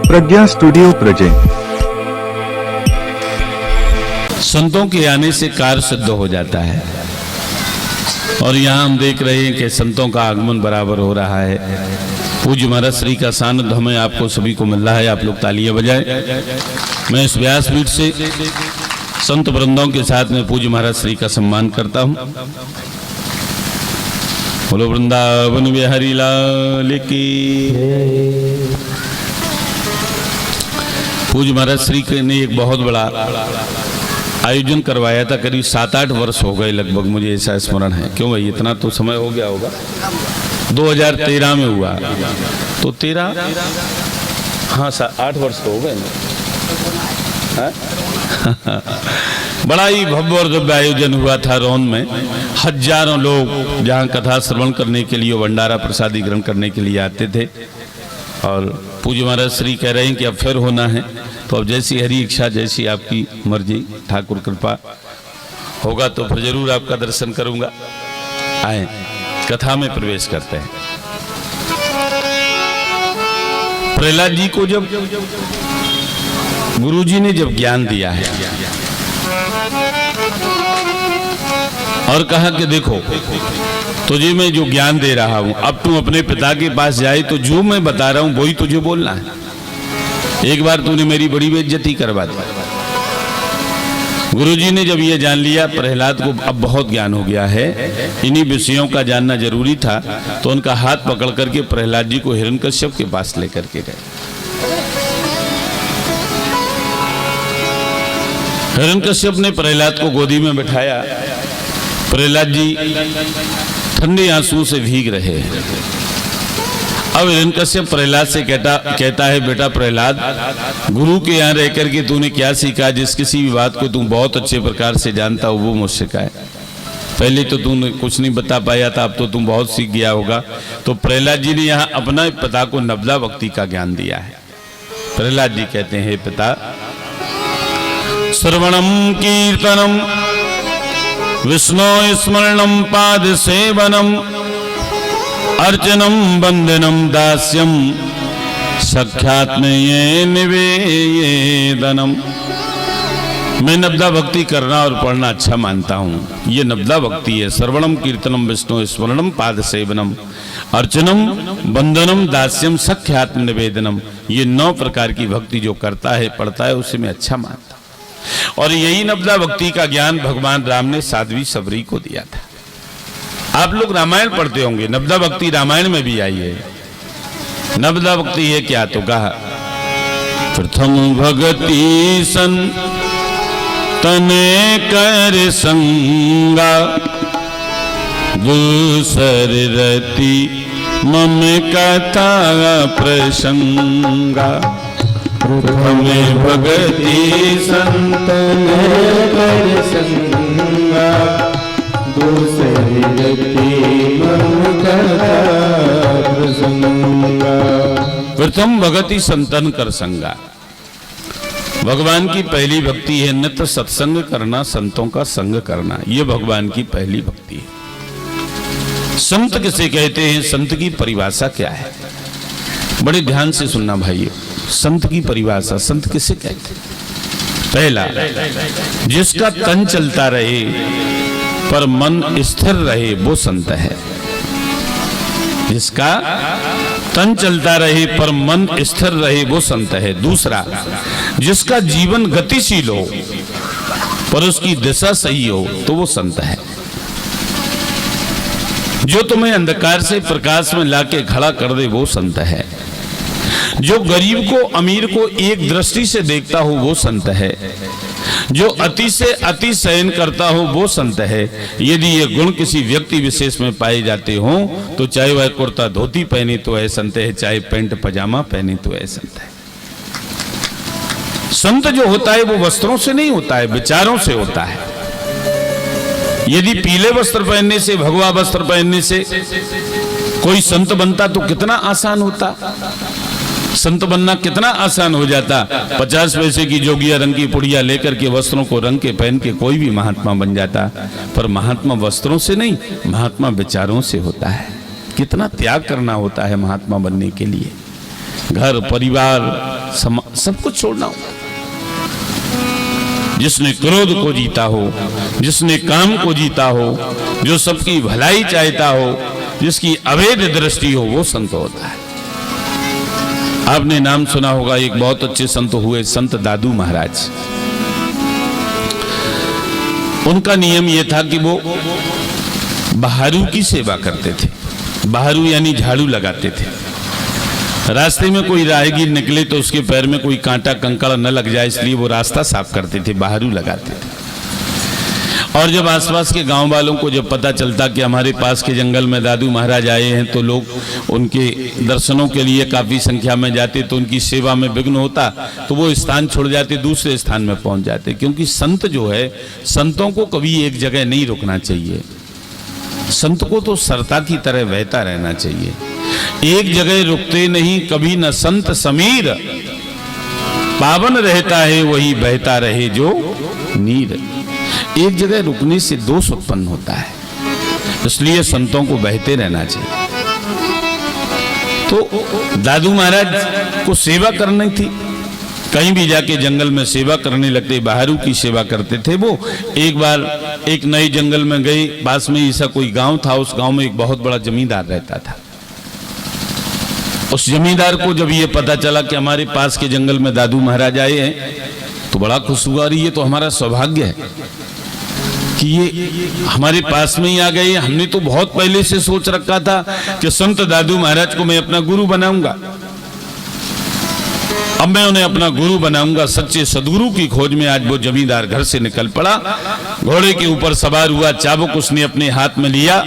प्रज्ञा studio present. संतों के आने से कार्य सिद्ध हो जाता है और यहाँ हम देख रहे हैं कि संतों का आगमन बराबर हो रहा है। पूज्य महाराज श्री का सानिध्य हमें आपको सभी को मिल रहा है। आप लोग तालियां बजाएं। मैं इस व्यासपीठ से संत वृंदों के साथ में पूज्य महाराज श्री का सम्मान करता हूँ। बोलो वृंदावन बिहारी लाल की। पूज्य महाराज श्री ने एक बहुत बड़ा आयोजन करवाया था। करीब 7-8 वर्ष हो गए लगभग, मुझे ऐसा स्मरण है। क्यों भाई, इतना तो समय हो गया होगा। 2013 में हुआ तो 8 वर्ष तो हो गए ना। बड़ा ही भव्य और दिव्य आयोजन हुआ था रोन में। हजारों लोग जहाँ कथा श्रवण करने के लिए, भंडारा प्रसादी ग्रहण करने के लिए आते थे। और पूज्य महाराज श्री कह रहे हैं कि अब फिर होना है, तो अब जैसी हरी इच्छा, जैसी आपकी मर्जी, ठाकुर कृपा होगा तो फिर जरूर आपका दर्शन करूंगा। आए कथा में प्रवेश करते हैं। प्रहलाद जी को जब गुरुजी ने जब ज्ञान दिया है और कहा कि देखो तुझे मैं जो ज्ञान दे रहा हूं, अब तू अपने पिता के पास जाए तो जो मैं बता रहा हूं वही तुझे बोलना है। एक बार तूने मेरी बड़ी बेइज्जती करवा दी। गुरुजी ने जब ये जान लिया प्रहलाद को अब बहुत ज्ञान हो गया है, इन्हीं विषयों का जानना जरूरी था, तो उनका हाथ पकड़ करके प्रहलाद जी को हिरण्यकश्यप के पास लेकर के गए। हिरण्यकश्यप ने प्रहलाद को गोदी में बिठाया। प्रहलाद जी ठंडे आंसू से भीग रहे हैं। अब हिरण्यकश्यप प्रहलाद से कहता है, बेटा प्रहलाद, गुरु के यहाँ रह करके तूने क्या सीखा? जिस किसी भी बात को तू बहुत अच्छे प्रकार से जानता हो वो मुझसे कहा है। पहले तो तूने कुछ नहीं बता पाया था, अब तो तू बहुत सीख गया होगा। तो प्रहलाद जी ने यहाँ अपना पिता को नवदा भक्ति का ज्ञान दिया है। प्रहलाद जी कहते हैं, पिता, श्रवणम कीर्तनम विष्णु स्मरणम पाद सेवनम अर्चनम वंदनम दास्यम सख्यात्मये निवेदनम। मैं नवदा भक्ति करना और पढ़ना अच्छा मानता हूँ। ये नवदा भक्ति है। श्रवणम कीर्तनम विष्णु स्मरणम पाद सेवनम अर्चनम वंदनम दास्यम सख्यात्म निवेदनम। ये 9 प्रकार की भक्ति जो करता है, पढ़ता है, उसे मैं अच्छा मानता हूँ। और यही नवदा भक्ति का ज्ञान भगवान राम ने साध्वी सबरी को दिया था। आप लोग रामायण पढ़ते होंगे, नवदा भक्ति रामायण में भी आई है। नवदा भक्ति है क्या? तो कहा, प्रथम भगति सन तने कर संगा, दूसर रति मम कथा प्रसंगा। प्रथम भगति संतन कर संगा, दूसरी रति मम कथा प्रसंगा। प्रथम भगति संतन कर संगा। भगवान की पहली भक्ति है नित्य सत्संग करना, संतों का संग करना। ये भगवान की पहली भक्ति है। संत किसे कहते हैं? संत की परिभाषा क्या है? बड़े ध्यान से सुनना भाइयों। संत की परिभाषा, संत किसे कहते हैं? पहला, जिसका तन चलता रहे पर मन स्थिर रहे वो संत है। जिसका तन चलता रहे पर मन स्थिर रहे वो संत है। दूसरा, जिसका जीवन गतिशील हो पर उसकी दिशा सही हो तो वो संत है। जो तुम्हें अंधकार से प्रकाश में लाके खड़ा कर दे वो संत है। जो गरीब को, अमीर को एक दृष्टि से देखता हो वो संत है। जो अति से अति सहन करता हो वो संत है। यदि ये गुण किसी व्यक्ति विशेष में पाए जाते हो तो चाहे वह कुर्ता धोती पहने तो है संत है, चाहे पैंट पजामा पहने तो है संत है। संत जो होता है वो वस्त्रों से नहीं होता है, विचारों से होता है। यदि पीले वस्त्र पहनने से, भगवा वस्त्र पहनने से कोई संत बनता तो कितना आसान होता। संत बनना कितना आसान हो जाता। 50 पैसे की जोगिया रंग की पुड़िया लेकर के वस्त्रों को रंग के पहन के कोई भी महात्मा बन जाता। पर महात्मा वस्त्रों से नहीं, महात्मा विचारों से होता है। कितना त्याग करना होता है महात्मा बनने के लिए। घर परिवार सब कुछ छोड़ना होगा। जिसने क्रोध को जीता हो, जिसने काम को जीता हो, जो सबकी भलाई चाहता हो, जिसकी अवैध दृष्टि हो, वो संत होता है। आपने नाम सुना होगा, एक बहुत अच्छे संत हुए संत दादू महाराज। उनका नियम यह था कि वो बहारू की सेवा करते थे। बहारू यानी झाड़ू लगाते थे। रास्ते में कोई राहगीर निकले तो उसके पैर में कोई कांटा कंकड़ न लग जाए, इसलिए वो रास्ता साफ करते थे, बहारू लगाते थे। और जब आसपास के गांव वालों को जब पता चलता कि हमारे पास के जंगल में दादू महाराज आए हैं, तो लोग उनके दर्शनों के लिए काफ़ी संख्या में जाते, तो उनकी सेवा में विघ्न होता, तो वो स्थान छोड़ जाते, दूसरे स्थान में पहुंच जाते। क्योंकि संत जो है, संतों को कभी एक जगह नहीं रुकना चाहिए। संत को तो सरता की तरह बहता रहना चाहिए। एक जगह रुकते नहीं कभी, न संत समीर पावन रहता है वही बहता रहे जो नीर। एक जगह रुकने से दोष उत्पन्न होता है, इसलिए संतों को बहते रहना चाहिए। तो दादू महाराज को सेवा करनी थी, कहीं भी जाके जंगल में सेवा करने लगते, बहारू की सेवा करते थे वो। एक बार एक नए जंगल में गए, पास में ऐसा कोई गांव था, उस गांव में एक बहुत बड़ा जमींदार रहता था। उस जमींदार को जब ये पता चला कि हमारे पास के जंगल में दादू महाराज आए हैं, तो बड़ा खुश हुआ, रही ये तो हमारा सौभाग्य है कि ये हमारे पास में ही आ गए। हमने तो बहुत पहले से सोच रखा था कि संत दादू महाराज को मैं अपना गुरु बनाऊंगा, अब मैं उन्हें अपना गुरु बनाऊंगा। सच्चे सदगुरु की खोज में आज वो जमींदार घर से निकल पड़ा, घोड़े के ऊपर सवार हुआ, चाबुक उसने अपने हाथ में लिया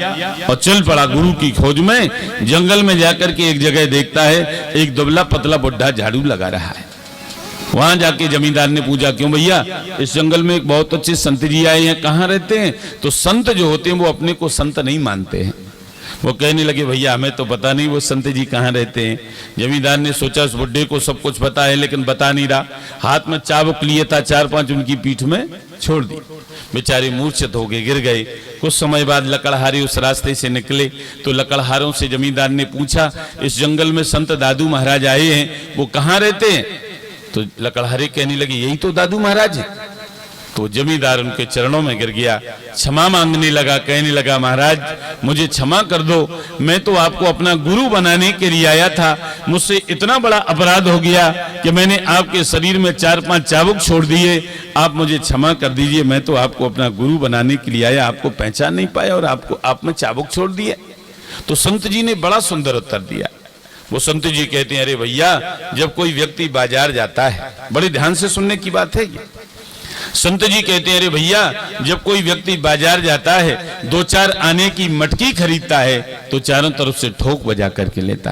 और चल पड़ा गुरु की खोज में। जंगल में जाकर के एक जगह देखता है, एक दुबला पतला बुढ़ा झाड़ू लगा रहा है। वहां जाके जमींदार ने पूछा, क्यों भैया, इस जंगल में एक बहुत अच्छे संत जी आए हैं, कहाँ रहते हैं? तो संत जो होते हैं वो अपने को संत नहीं मानते हैं। वो कहने लगे, भैया हमें तो पता नहीं वो संत जी कहाँ रहते हैं। जमींदार ने सोचा उस बुड्ढे को सब कुछ पता है, लेकिन बता नहीं रहा। हाथ में चाबुक लिए था, 4-5 उनकी पीठ में छोड़ दी। बेचारे मूर्छित हो गए, गिर गए। कुछ समय बाद लकड़हारे उस रास्ते से निकले, तो लकड़हारों से जमींदार ने पूछा, इस जंगल में संत दादू महाराज आए हैं, वो कहाँ रहते हैं? तो लकड़हारे कहने लगे, यही तो दादू महाराज है। तो जमींदार उनके चरणों में गिर गया, क्षमा मांगने लगा, कहने लगा, महाराज मुझे क्षमा कर दो, मैं तो आपको अपना गुरु बनाने के लिए आया था। मुझसे इतना बड़ा अपराध हो गया कि मैंने आपके शरीर में 4-5 चाबुक छोड़ दिए। आप मुझे क्षमा कर दीजिए, मैं तो आपको अपना गुरु बनाने के लिए आया, आपको पहचान नहीं पाया और आप में चाबुक छोड़ दिए। तो संत जी ने बड़ा सुंदर उत्तर दिया। वो संत जी कहते हैं, अरे भैया, जब कोई व्यक्ति बाजार जाता है, बड़े ध्यान से सुनने की बात है ये। संत जी कहते हैं, अरे भैया, जब कोई व्यक्ति बाजार जाता है, 2-4 आने की मटकी खरीदता है, तो चारों तरफ से ठोक बजा करके लेता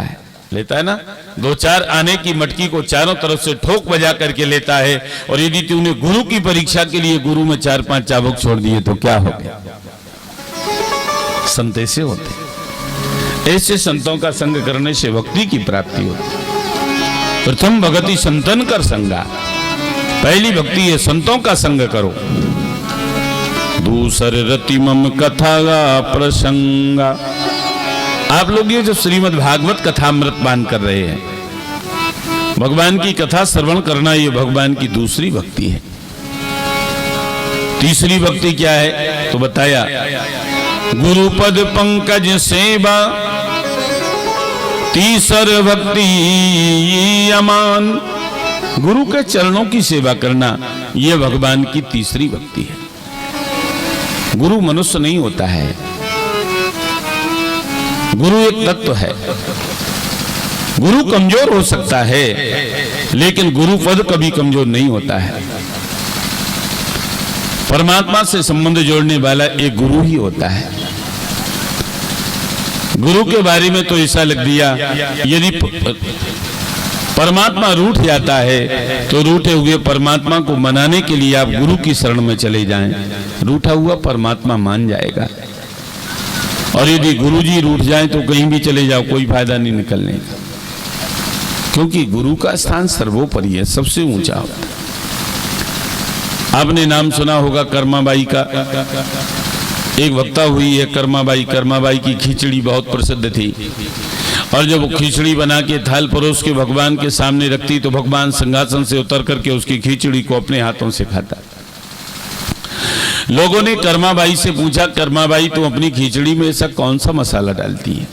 है ना। 2-4 आने की मटकी को चारों तरफ से ठोक बजा करके लेता है। और यदि तूने गुरु की परीक्षा के लिए गुरु में 4-5 चाबुक छोड़ दिए तो क्या हो गया? संत ऐसे होते, ऐसे संतों का संग करने से भक्ति की प्राप्ति होती। प्रथम भगति संतन कर संगा, पहली भक्ति है संतों का संग करो। दूसर रति मम कथा प्रसंगा। आप लोग ये जो श्रीमद् भागवत कथामृतपान कर रहे हैं, भगवान की कथा श्रवण करना, ये भगवान की दूसरी भक्ति है। तीसरी भक्ति क्या है? तो बताया, गुरुपद पंकज सेवा, तीसर भक्ति अमान। गुरु के चरणों की सेवा करना, यह भगवान की तीसरी भक्ति है। गुरु मनुष्य नहीं होता है, गुरु एक तत्व है। गुरु कमजोर हो सकता है, लेकिन गुरु पद कभी कमजोर नहीं होता है। परमात्मा से संबंध जोड़ने वाला एक गुरु ही होता है। गुरु के बारे में तो ऐसा लग दिया, यदि परमात्मा रूठ जाता है तो रूठे हुए परमात्मा को मनाने के लिए आप गुरु की शरण में चले जाएं, रूठा हुआ परमात्मा मान जाएगा। और यदि गुरु जी रूठ जाएं तो कहीं भी चले जाओ, कोई फायदा नहीं निकलने का, क्योंकि गुरु का स्थान सर्वोपरि है, सबसे ऊंचा होता है। आपने नाम सुना होगा कर्माबाई का। एक वक्ता हुई है कर्माबाई। कर्माबाई की खिचड़ी बहुत प्रसिद्ध थी, और जब वो खिचड़ी बना के थाल परोस के भगवान के सामने रखती तो भगवान सिंहासन से उतर करके उसकी खिचड़ी को अपने हाथों से खाता। लोगों ने कर्माबाई से पूछा, कर्माबाई तुम अपनी खिचड़ी में ऐसा कौन सा मसाला डालती है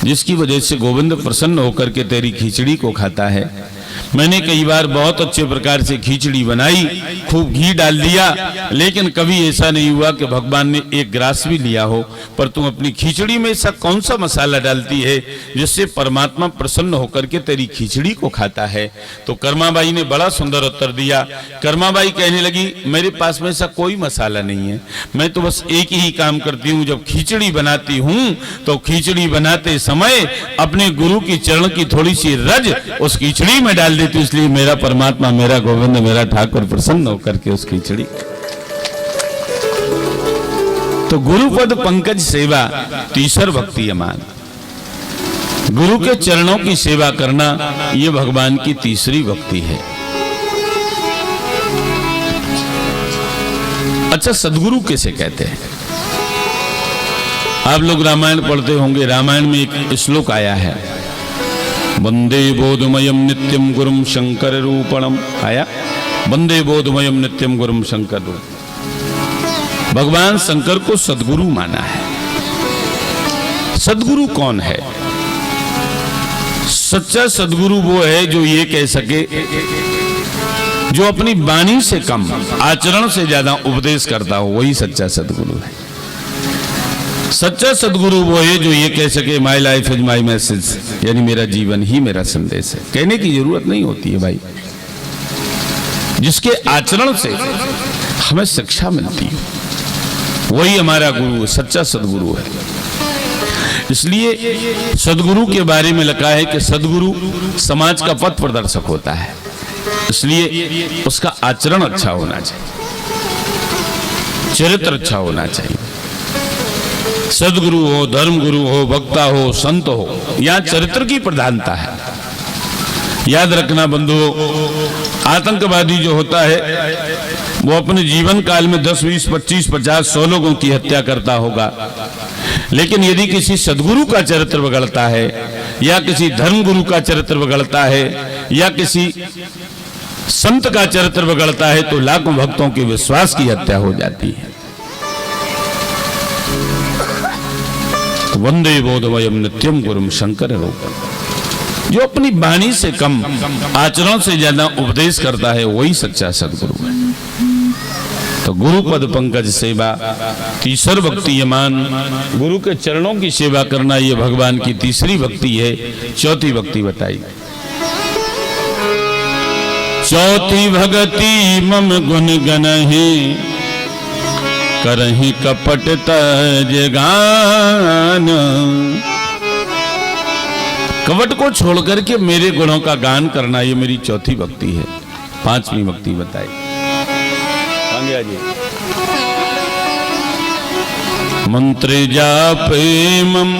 जिसकी वजह से गोविंद प्रसन्न होकर के तेरी खिचड़ी को खाता है? मैंने कई बार बहुत अच्छे प्रकार से खिचड़ी बनाई, खूब घी डाल दिया, लेकिन कभी ऐसा नहीं हुआ कि भगवान ने एक ग्रास भी लिया हो। पर तुम अपनी खिचड़ी में ऐसा कौन सा मसाला डालती है जिससे परमात्मा प्रसन्न होकर के तेरी खिचड़ी को खाता है? तो कर्माबाई ने बड़ा सुंदर उत्तर दिया। कर्माबाई कहने लगी, मेरे पास में ऐसा कोई मसाला नहीं है, मैं तो बस एक ही काम करती हूँ, जब खिचड़ी बनाती हूँ तो खिचड़ी बनाते समय अपने गुरु की चरण की थोड़ी सी रज उस खिचड़ी में डाल देती, इसलिए मेरा परमात्मा, मेरा गोविंद, मेरा ठाकुर प्रसन्न होकर के उस खिचड़ी। तो गुरुपद पंकज सेवा तीसर भक्ति अमान। गुरु के चरणों की सेवा करना यह भगवान की तीसरी भक्ति है। अच्छा, सदगुरु कैसे कहते हैं? आप लोग रामायण पढ़ते होंगे, रामायण में एक श्लोक आया है, वंदे बोधमयम नित्यम गुरुम शंकर रूपणम। आया, वंदे बोधमयम नित्यम गुरुम शंकर रूपम। भगवान शंकर को सदगुरु माना है। सदगुरु कौन है? सच्चा सदगुरु वो है जो ये कह सके, जो अपनी वाणी से कम आचरण से ज्यादा उपदेश करता हो, वही सच्चा सदगुरु है। सच्चा सदगुरु वो है जो ये कह सके, my life is my message, यानी मेरा जीवन ही मेरा संदेश है। कहने की जरूरत नहीं होती है भाई, जिसके आचरण से हमें शिक्षा मिलती है वही हमारा गुरु है, सच्चा सदगुरु है। इसलिए सदगुरु के बारे में लिखा है कि सदगुरु समाज का पथ प्रदर्शक होता है, इसलिए उसका आचरण अच्छा होना चाहिए, चरित्र अच्छा होना चाहिए। सदगुरु हो, धर्म गुरु हो, वक्ता हो, संत हो, यहां चरित्र की प्रधानता है। याद रखना बंधुओं, आतंकवादी जो होता है वो अपने जीवन काल में 10, 20, 25, 50, 100 लोगों की हत्या करता होगा, लेकिन यदि किसी सदगुरु का चरित्र बिगड़ता है, या किसी धर्म गुरु का चरित्र बिगड़ता है, या किसी संत का चरित्र बिगड़ता है, तो लाखों भक्तों के विश्वास की हत्या हो जाती है। वंदे बोधमयम नित्यम गुरुम शंकर रूपम। जो अपनी वाणी से कम आचरण से ज्यादा उपदेश करता है वही सच्चा सदगुरु है। तो गुरुपद पंकज सेवा तीसर भक्ति यमान। गुरु के चरणों की सेवा करना ये भगवान की तीसरी भक्ति है। चौथी भक्ति बताई, चौथी भगति मम गुण गनहि करहि कपट तज गान। कपट को छोड़ करके मेरे गुणों का गान करना, ये मेरी चौथी भक्ति है। पांचवी भक्ति बताई, जी मंत्र जापे मम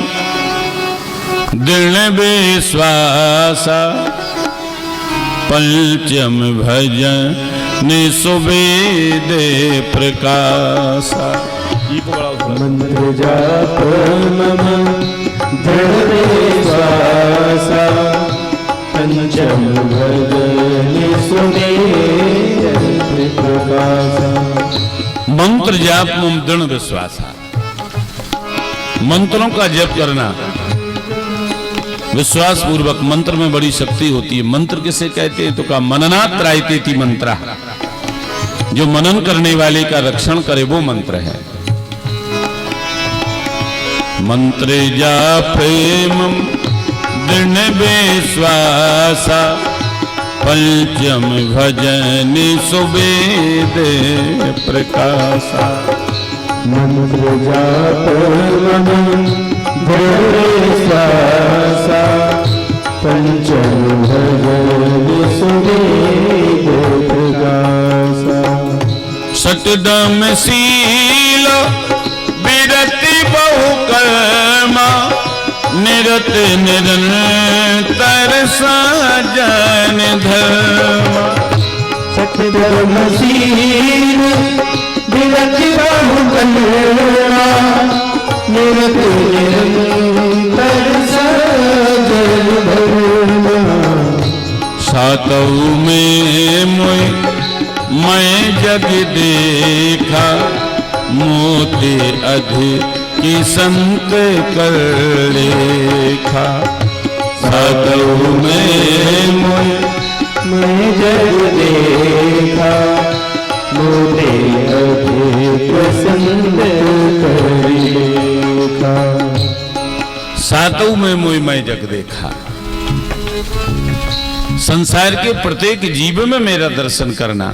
दृढ़ विश्वासा पंचम भजन निसुवेद प्रकाशा। मंत्र जाप मम दृढ़ विश्वासा पंचम भजन निसुवेद प्रकाशा। मंत्र जाप मम दृढ़ विश्वासा। मंत्रों का जप करना विश्वास पूर्वक। मंत्र में बड़ी शक्ति होती है। मंत्र किसे कहते हैं? तो का मननात् त्रायतेति मंत्र, जो मनन करने वाले का रक्षण करे वो मंत्र है। मंत्र जापे मम दृढ़ विश्वासा पंचम भजन सुवेद प्रकाशा। मंत्र जाप मम दृढ़ विश्वासा पंचम भजन सुवेद प्रकाशा। सतदम शील विरति बहुकर्मा निरत निरंतर साजन धर्म। सतदम शील तिलक बाहु कन्या निरत निरंतर सजल भरना। सातऊ में मोय मैं जग देखा मोते अधिकी संत कर लेखा। सातऊ में मोय मैं जग देखा मोते अधिक संत कर लेखा। सातों में मोय मैं जग देखा, संसार के प्रत्येक जीव में मेरा दर्शन करना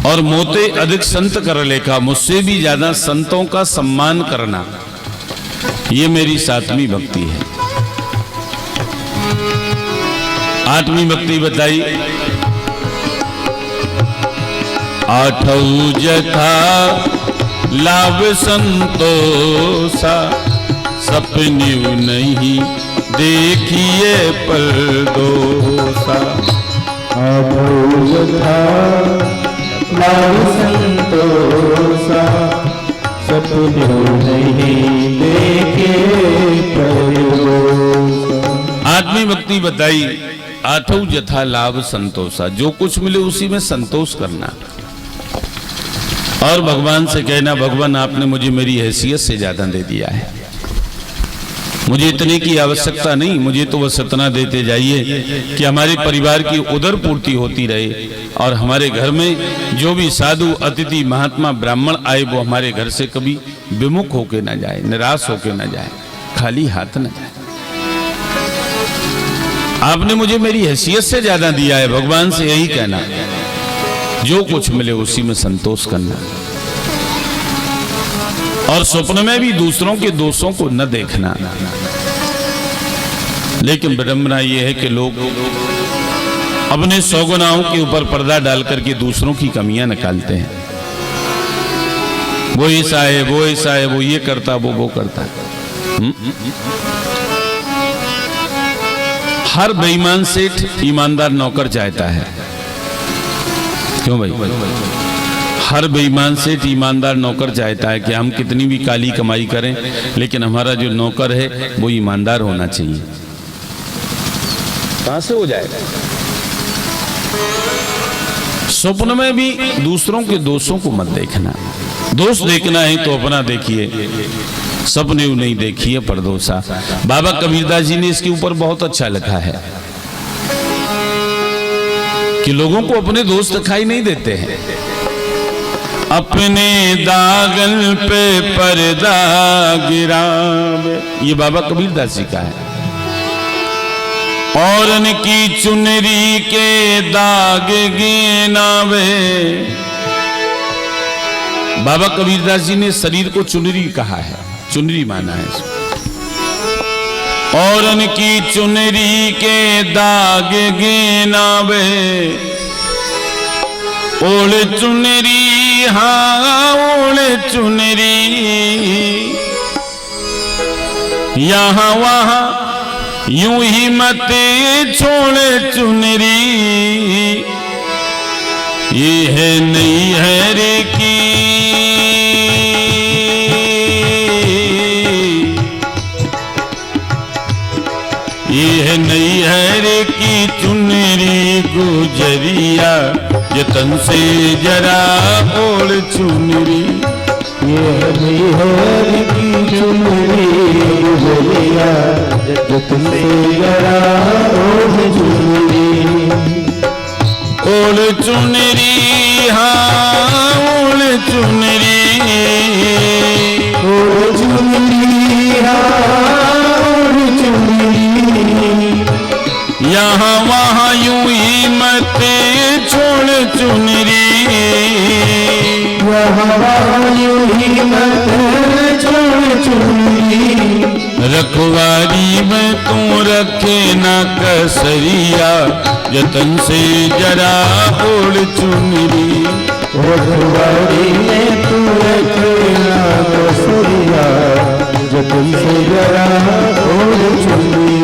और मोते अधिक संत कर लेखा, मुझसे भी ज्यादा संतों का सम्मान करना, ये मेरी सातवीं भक्ति है। आठवीं भक्ति बताई। आठऊ जथा लाभ संतोषा सपन्यू नहीं देखिए परदोषा। आठऊ जथा लाभ संतोषा सपन्यू नहीं देखे परदोषा। आठवीं भक्ति बताई। आठों जथा लाभ संतोषा, जो कुछ मिले उसी में संतोष करना और भगवान से कहना, भगवान आपने मुझे मेरी हैसियत से ज्यादा दे दिया है, मुझे इतने की आवश्यकता नहीं, मुझे तो बस इतना देते जाइए कि हमारे परिवार की उदर पूर्ति होती रहे और हमारे घर में जो भी साधु अतिथि महात्मा ब्राह्मण आए वो हमारे घर से कभी विमुख होके ना जाए, निराश होके ना जाए, खाली हाथ न जाए। आपने मुझे मेरी हैसियत से ज्यादा दिया है, भगवान से यही कहना, जो कुछ मिले उसी में संतोष करना और स्वप्न में भी दूसरों के दोषों को न देखना। लेकिन विडंबना यह है कि लोग अपने सौगुनाओं के ऊपर पर्दा डाल करके दूसरों की कमियां निकालते हैं। वो ऐसा है, वो ऐसा है, वो ये करता, वो करता। हर बेईमान सेठ ईमानदार नौकर चाहता है, क्यों भाई? हर बेईमान सेठ ईमानदार नौकर चाहता है कि हम कितनी भी काली कमाई करें लेकिन हमारा जो नौकर है वो ईमानदार होना चाहिए। कहां से हो जाएगा? स्वप्न में भी दूसरों के दोषों को मत देखना। दोष देखना है तो अपना देखिए, सपने नहीं देखिए परदोषा। बाबा कबीरदास जी ने इसके ऊपर बहुत अच्छा लिखा है कि लोगों को अपने दोस्त दिखाई नहीं देते हैं, अपने दागन पे पर्दा गिरावे, ये बाबा कबीरदास जी का है। और उनकी चुनरी के दाग गिनावे। बाबा कबीरदास जी ने शरीर को चुनरी कहा है, चुनरी माना है इसको। और उनकी चुनरी के दाग गिनावे, ओढ़ चुनरी, हाँ ओढ़ चुनरी, यहाँ वहाँ यूं ही मत छोड़ चुनरी, ये है नैहर की, ये है नैहर की चुनरी गुजरिया, जतन से जरा ओढ़ चुनरी, ये है नैहर की चुनरी गुजरिया, जतन से जरा ओढ़ चुनरी। ओढ़ चुनरी, हाँ ओढ़ चुनरी, ओढ़ चुनरी, हाँ ओढ़ चुनरी, यहाँ वहाँ यूं ही मत छोड़ चुनरी, यहाँ वहाँ यूं ही मत छोड़ चुनरी। रखवारी में तू रखे न कसरिया, जतन से जरा ओढ़ चुनरी, रखवारी में तू रखे न कसरिया, जतन से जरा ओढ़ चुनरी।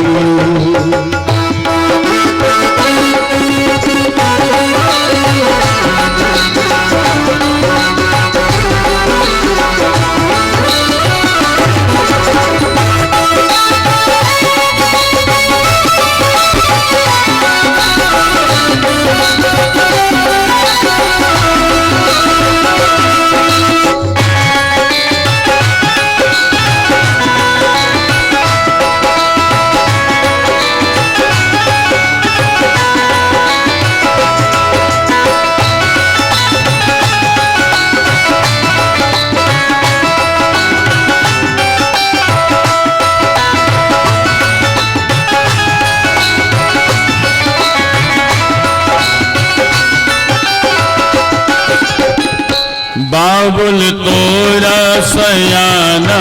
बाबुल तोरा सयाना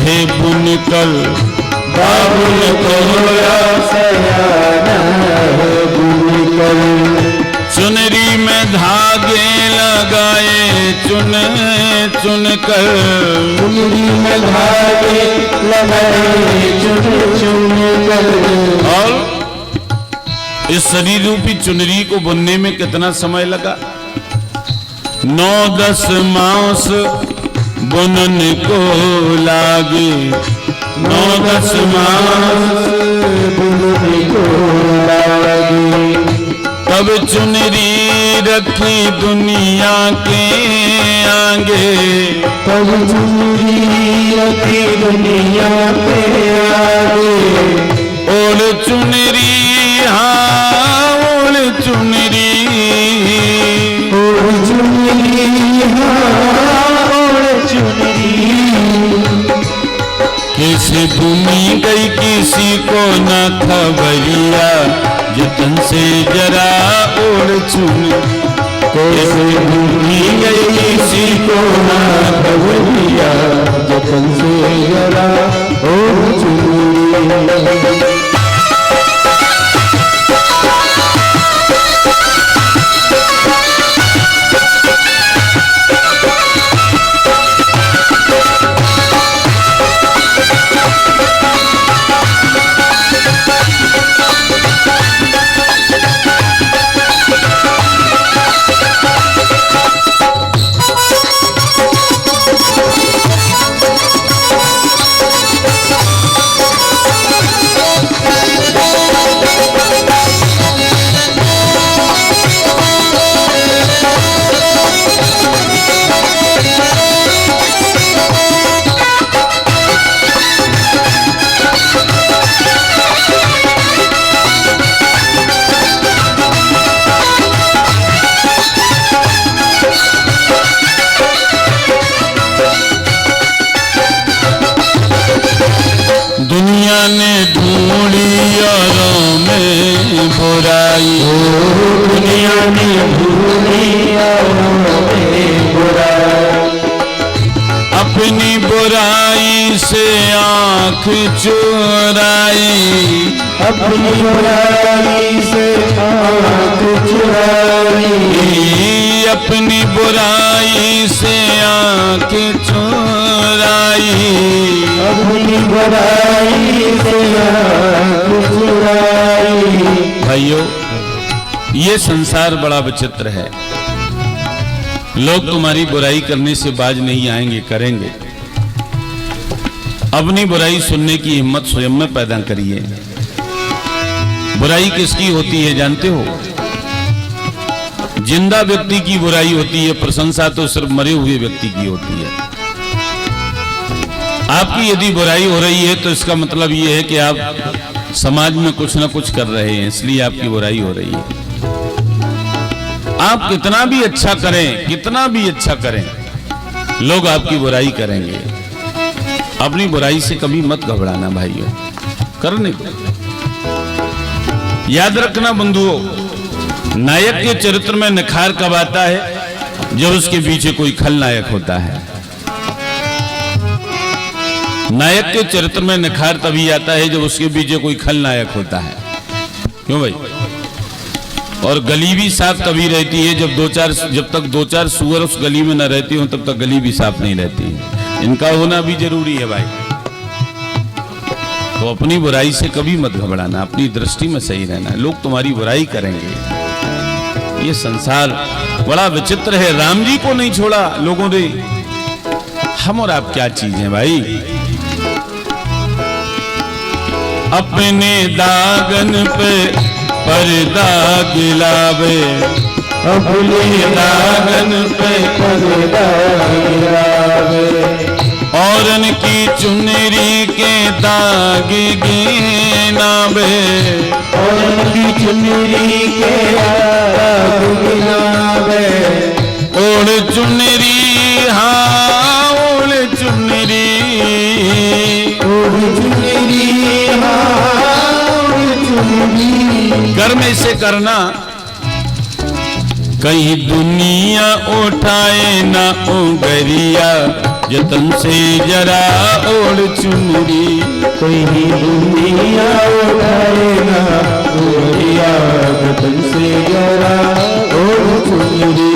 है बुनकर, बाबुल तोरा सयाना है बुनकर, चुनरी में धागे लगाए चुन चुन कर, चुनरी में धागे लगाए चुन चुन कर। और इस शरीर रूपी चुनरी को बुनने में कितना समय लगा? 9-10 मास बुनन को लागे, 9-10 मास बुनन को लागे। तब चुनरी रखी दुनिया के आगे, तब चुनरी रखी दुनिया के आगे। ओढ़ चुनरी हाँ ओढ़ चुनरी, ओढ़ चुनरी हाँ ओढ़ चुनरी। किसी भूमि गई किसी को न खबरिया, जतन से जरा ओढ़ चुनरी। कैसे भूमि गई किसी को ना खबरिया, जतन से जरा ओढ़ चुनरी। दुनिया ने ढूंढी यारों में बुराई, दुनिया ने ढूंढी यारों में बुराई। अपनी बुराई से आँख चुराई, अपनी बुराई से आँख चुराई। अपनी बुराई से आँख चुराई। अपनी बुराई से आँख चुराई। भाइयों, ये संसार बड़ा विचित्र है। लोग तुम्हारी बुराई करने से बाज नहीं आएंगे, करेंगे। अपनी बुराई सुनने की हिम्मत स्वयं में पैदा करिए। बुराई किसकी होती है जानते हो? जिंदा व्यक्ति की बुराई होती है, प्रशंसा तो सिर्फ मरे हुए व्यक्ति की होती है। आपकी यदि बुराई हो रही है तो इसका मतलब यह है कि आप समाज में कुछ ना कुछ कर रहे हैं, इसलिए आपकी बुराई हो रही है। आप कितना भी अच्छा करें, कितना भी अच्छा करें, लोग आपकी बुराई करेंगे। अपनी बुराई से कभी मत घबराना भाइयों, करने दो। याद रखना बंधुओं, नायक के चरित्र में निखार कब आता है? जब उसके पीछे कोई खलनायक होता है। नायक के चरित्र में निखार तभी आता है जब उसके पीछे कोई खलनायक होता है। क्यों भाई? और गली भी साफ तभी रहती है जब तक दो चार सुअर उस गली में न रहती हो तब तक गली भी साफ नहीं रहती है। इनका होना भी जरूरी है भाई। तो अपनी बुराई से कभी मत घबराना, अपनी दृष्टि में सही रहना। लोग तुम्हारी बुराई करेंगे। ये संसार बड़ा विचित्र है। राम जी को नहीं छोड़ा लोगों ने, हम और आप क्या चीज हैं भाई? अपने दागन पे पर्दा गिलावे, अपने दागन पे पर्दा गिरावे। औरन की चुनरी के दाग गिनावे, औरन की चुनरी के दाग गिनावे। ओढ़ चुनरी हाँ ओढ़ चुनरी, ओढ़ चुनरी हाँ ओढ़ चुनरी। घर में इसे करना, कहीं दुनिया उठाए ना उंगरिया, जतन से जरा ओढ़ चुनरी। कोई दुनिया उठाए ना उंगरिया, जतन से जरा ओढ़ चुनरी।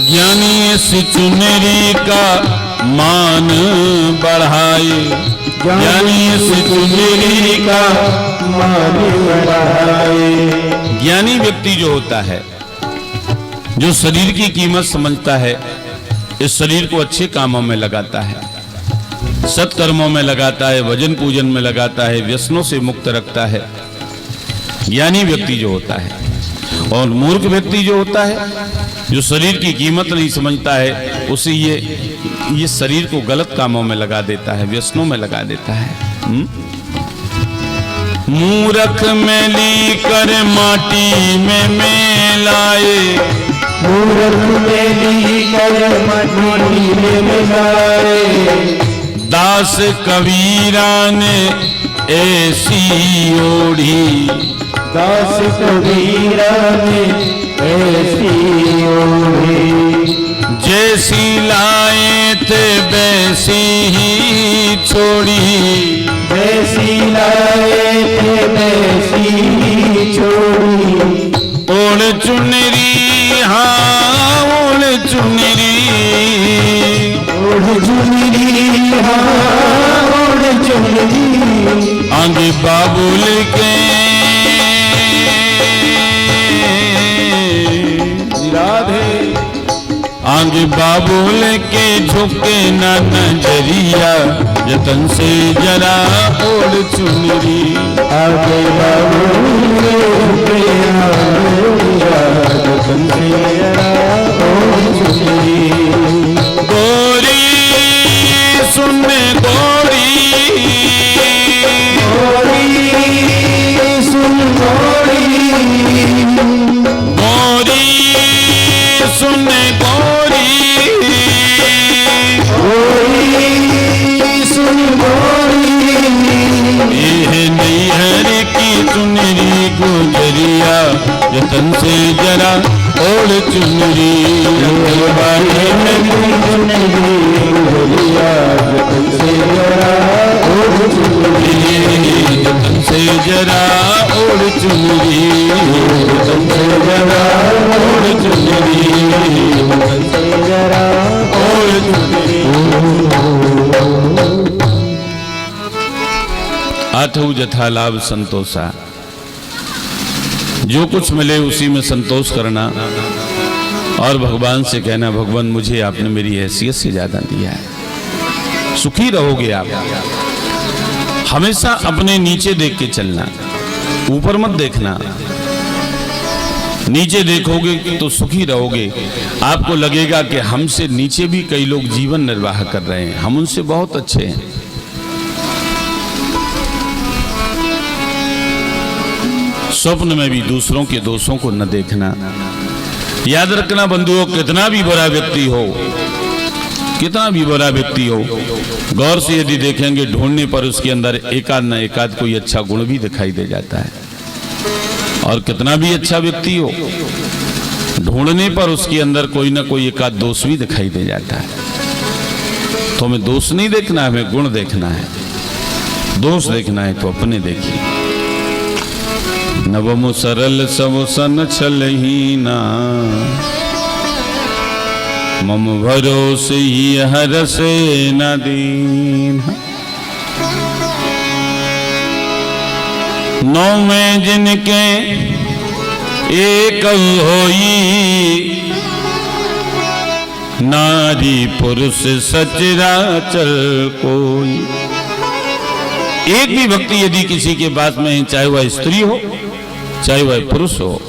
ज्ञानी इस चुनरी का मान बढ़ाए, ज्ञानी इस चुनरी का मान बढ़ाए। ज्ञानी व्यक्ति जो होता है, जो शरीर की कीमत समझता है, इस शरीर को अच्छे कामों में लगाता है, सत्कर्मों में लगाता है, भजन पूजन में लगाता है, व्यसनों से मुक्त रखता है, ज्ञानी व्यक्ति जो होता है। और मूर्ख व्यक्ति जो होता है, जो शरीर की कीमत नहीं समझता है, उसे ये शरीर को गलत कामों में लगा देता है, व्यसनों में लगा देता है। मूर्ख मैली कर माटी में मिलाए, मूर्ख मैली कर माटी में मिलाए। दास कबीरा ने ऐसी ओढ़ी, दास कबीरा ने ऐसी ओढ़ी। जैसी लाए थे वैसी ही छोड़ी, जैसी लाए थे वैसी ही छोड़ी। ओढ़ चुनरी, हाँ ओढ़ चुनरी, ओढ़ चुनरी, हाँ ओढ़ चुनरी। आगे बाबुल के राधे, आगे बाबुल के झुके ना नजरिया, जतन से जरा ओढ़ चुनरी। आगे बाबुल के झुके ना नजरिया, जतन से जरा ओढ़ चुनरी। गोरी सुन गोरी, गोरी सुन गोरी, गोरी सुन गोरी, गोरी सुन गोरी। यह नैहर की चुनरी गुजरिया, जतन से जरा ओढ़ चुनरी। जतन से जरा ओढ़ चुनरी, जतन से जरा ओढ़ चुनरी, जतन से जरा ओढ़ चुनरी। आठों जथा लाभ संतोषा, जो कुछ मिले उसी में संतोष करना और भगवान से कहना, भगवान मुझे आपने मेरी हैसियत से ज्यादा दिया है। सुखी रहोगे आप। हमेशा अपने नीचे देख के चलना, ऊपर मत देखना। नीचे देखोगे तो सुखी रहोगे। आपको लगेगा कि हमसे नीचे भी कई लोग जीवन निर्वाह कर रहे हैं, हम उनसे बहुत अच्छे हैं। स्वप्न में भी दूसरों के दोषों को न देखना। याद रखना बंधुओं, कितना भी बड़ा व्यक्ति हो, कितना भी बड़ा व्यक्ति हो, गौर से यदि देखेंगे ढूंढने पर उसके अंदर एकाध न एकाध कोई अच्छा गुण भी दिखाई दे जाता है। और कितना भी अच्छा व्यक्ति हो, ढूंढने पर उसके अंदर कोई ना कोई एकाध दोष भी दिखाई दे जाता है। तो हमें दोष नहीं देखना है, हमें गुण देखना है। दोष देखना है तो अपने देखिए। नवमु सरल सब सन छलहीना, मम भरोसे ही हरसे न दीन। नौ में जिनके एक होई, नारी पुरुष सचराचर कोई। एक भी भक्ति यदि किसी के पास में है, चाहे वह स्त्री हो चाहे वह पुरुष हो,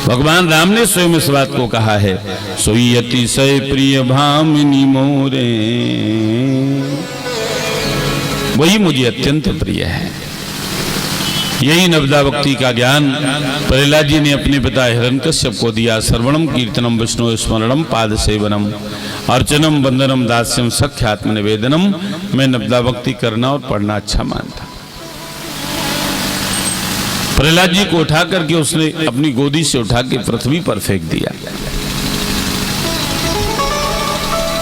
भगवान राम ने स्वयं इस बात को कहा है, सोई अतिशय प्रिय भामिनी मोरे, वही मुझे अत्यंत प्रिय है। यही नवदा भक्ति का ज्ञान प्रहलाद जी ने अपने पिता हिरण्यकश्यप को दिया। सर्वणम कीर्तनम विष्णु स्मरणम पाद सेवनम अर्चनम वंदनम दास्यम सख्यात्म निवेदनम। मैं नवदा भक्ति करना और पढ़ना अच्छा मानता। प्रहलाद जी को उठा करके उसने अपनी गोदी से उठा के पृथ्वी पर फेंक दिया।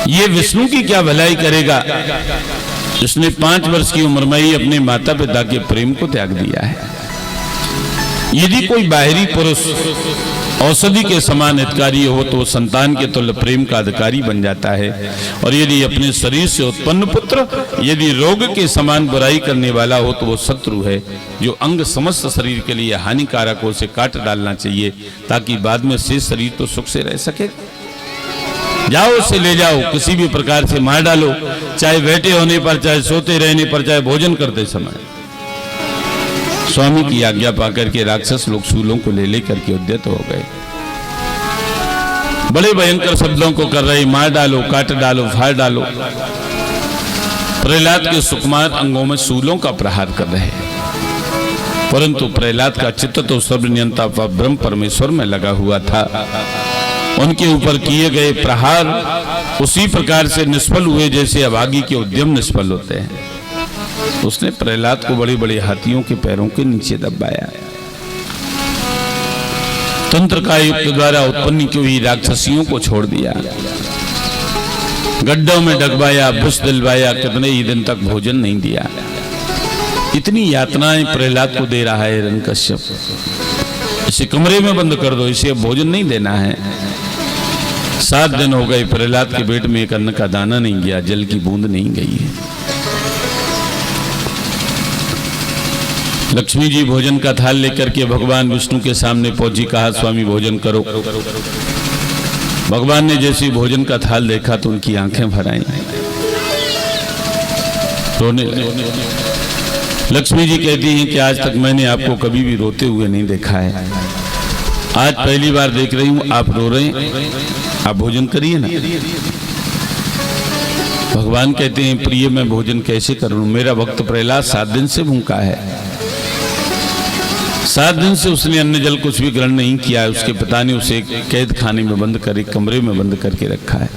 ये विष्णु की क्या भलाई करेगा जिसने 5 वर्ष की उम्र में ही अपने माता पिता के प्रेम को त्याग दिया है। यदि कोई बाहरी पुरुष औषधि के समान हितकारी हो तो संतान के तुल्य प्रेम का अधिकारी बन जाता है, और यदि अपने शरीर से उत्पन्न पुत्र यदि रोग के समान बुराई करने वाला हो तो वो शत्रु है, जो अंग समस्त शरीर के लिए हानिकारक हो, उसे काट डालना चाहिए ताकि बाद में शेष शरीर तो सुख से रह सके। जाओ उसे ले जाओ, किसी भी प्रकार से मार डालो, चाहे बैठे होने पर, चाहे सोते रहने पर, चाहे भोजन करते समय। स्वामी की आज्ञा पाकर के राक्षस लोग शूलों को ले लेकर के उद्यत हो गए। बड़े भयंकर शब्दों को कर रहे, मार डालो, काट डालो, फाड़ डालो। प्रहलाद के सुकुमार अंगों में शूलों का प्रहार कर रहे, परंतु प्रहलाद का चित्त तो सर्वनियंता ब्रह्म परमेश्वर में लगा हुआ था। उनके ऊपर किए गए प्रहार उसी प्रकार से निष्फल हुए जैसे अभागी के उद्यम निष्फल होते हैं। उसने प्रहलाद को बड़े बड़े हाथियों के पैरों के नीचे दबाया। तंत्र का युक्त द्वारा उत्पन्न की हुई राक्षसियों को छोड़ दिया, गड्ढों में डगवाया, बुश दिलवाया, कितने ही दिन तक भोजन नहीं दिया। इतनी यातनाएं प्रहलाद को दे रहा है हिरण्यकश्यप। इसे कमरे में बंद कर दो, इसे अब भोजन नहीं देना है। 7 दिन हो गए, प्रहलाद के पेट में एक अन्न का दाना नहीं गया, जल की बूंद नहीं गई है। लक्ष्मी जी भोजन का थाल लेकर के भगवान विष्णु के सामने पहुंची, कहा स्वामी भोजन करो। भगवान ने जैसे भोजन का थाल देखा तो उनकी आंखें भर आई, रोने लगे। लक्ष्मी जी कहती हैं कि आज तक मैंने आपको कभी भी रोते हुए नहीं देखा है, आज पहली बार देख रही हूं आप रो रहे हैं, आप भोजन करिए ना। भगवान कहते हैं प्रिय मैं भोजन कैसे करूं, मेरा भक्त प्रहलाद 7 दिन से भूखा है। 7 दिन से उसने अन्न जल कुछ भी ग्रहण नहीं किया है। उसके पिता ने उसे कैद खाने में बंद कर, एक कमरे में बंद करके रखा है।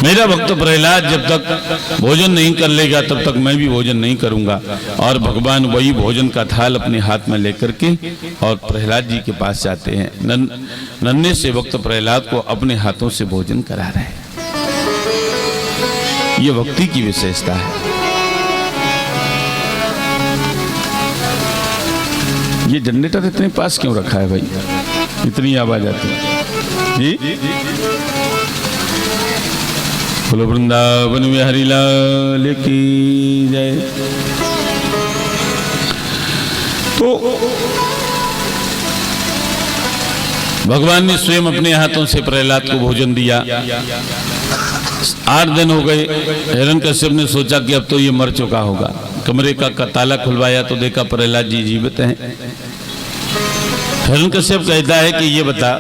मेरा भक्त प्रहलाद जब तक भोजन नहीं कर लेगा तब तक मैं भी भोजन नहीं करूंगा। और भगवान वही भोजन का थाल अपने हाथ में लेकर के और प्रहलाद जी के पास जाते हैं। नन्हे से भक्त प्रहलाद को अपने हाथों से भोजन करा रहे हैं। ये भक्ति की विशेषता है। ये जनरेटर इतने पास क्यों रखा है भाई, इतनी आवाज आती है जी। बोलो वृंदावन में हरि लाल की जय। तो भगवान ने स्वयं अपने हाथों से प्रहलाद को भोजन दिया। 8 दिन हो गए। हिरण्यकश्यप ने सोचा कि अब तो ये मर चुका होगा। कमरे का ताला खुलवाया तो देखा प्रहलाद जी जीवित हैं। हिरण्यकश्यप कहता है कि ये बता,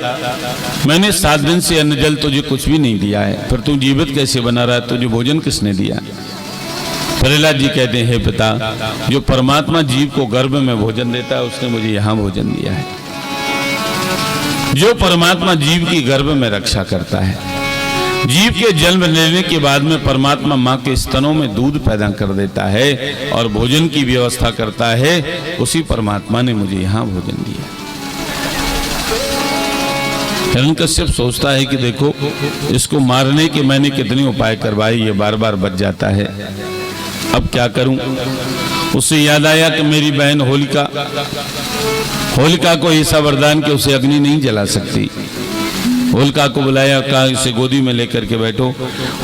मैंने 7 दिन से अन्न जल तुझे कुछ भी नहीं दिया है, फिर तू जीवित कैसे बना रहा है, तुझे भोजन किसने दिया? प्रहलाद जी कहते हैं हे पिता, जो परमात्मा जीव को गर्भ में भोजन देता है उसने मुझे यहाँ भोजन दिया है। जो परमात्मा जीव की गर्भ में रक्षा करता है, जीव के जन्म लेने के बाद में परमात्मा माँ के स्तनों में दूध पैदा कर देता है और भोजन की व्यवस्था करता है, उसी परमात्मा ने मुझे यहाँ भोजन दिया। हिरण्यकश्यप सोचता है कि देखो इसको मारने के मैंने कितने उपाय करवाए, ये बार बार बच जाता है, अब क्या करूं? उससे याद आया कि मेरी बहन होलिका को ऐसा वरदान कि उसे अग्नि नहीं जला सकती। होलिका को बुलाया, कहा इसे गोदी में लेकर के बैठो।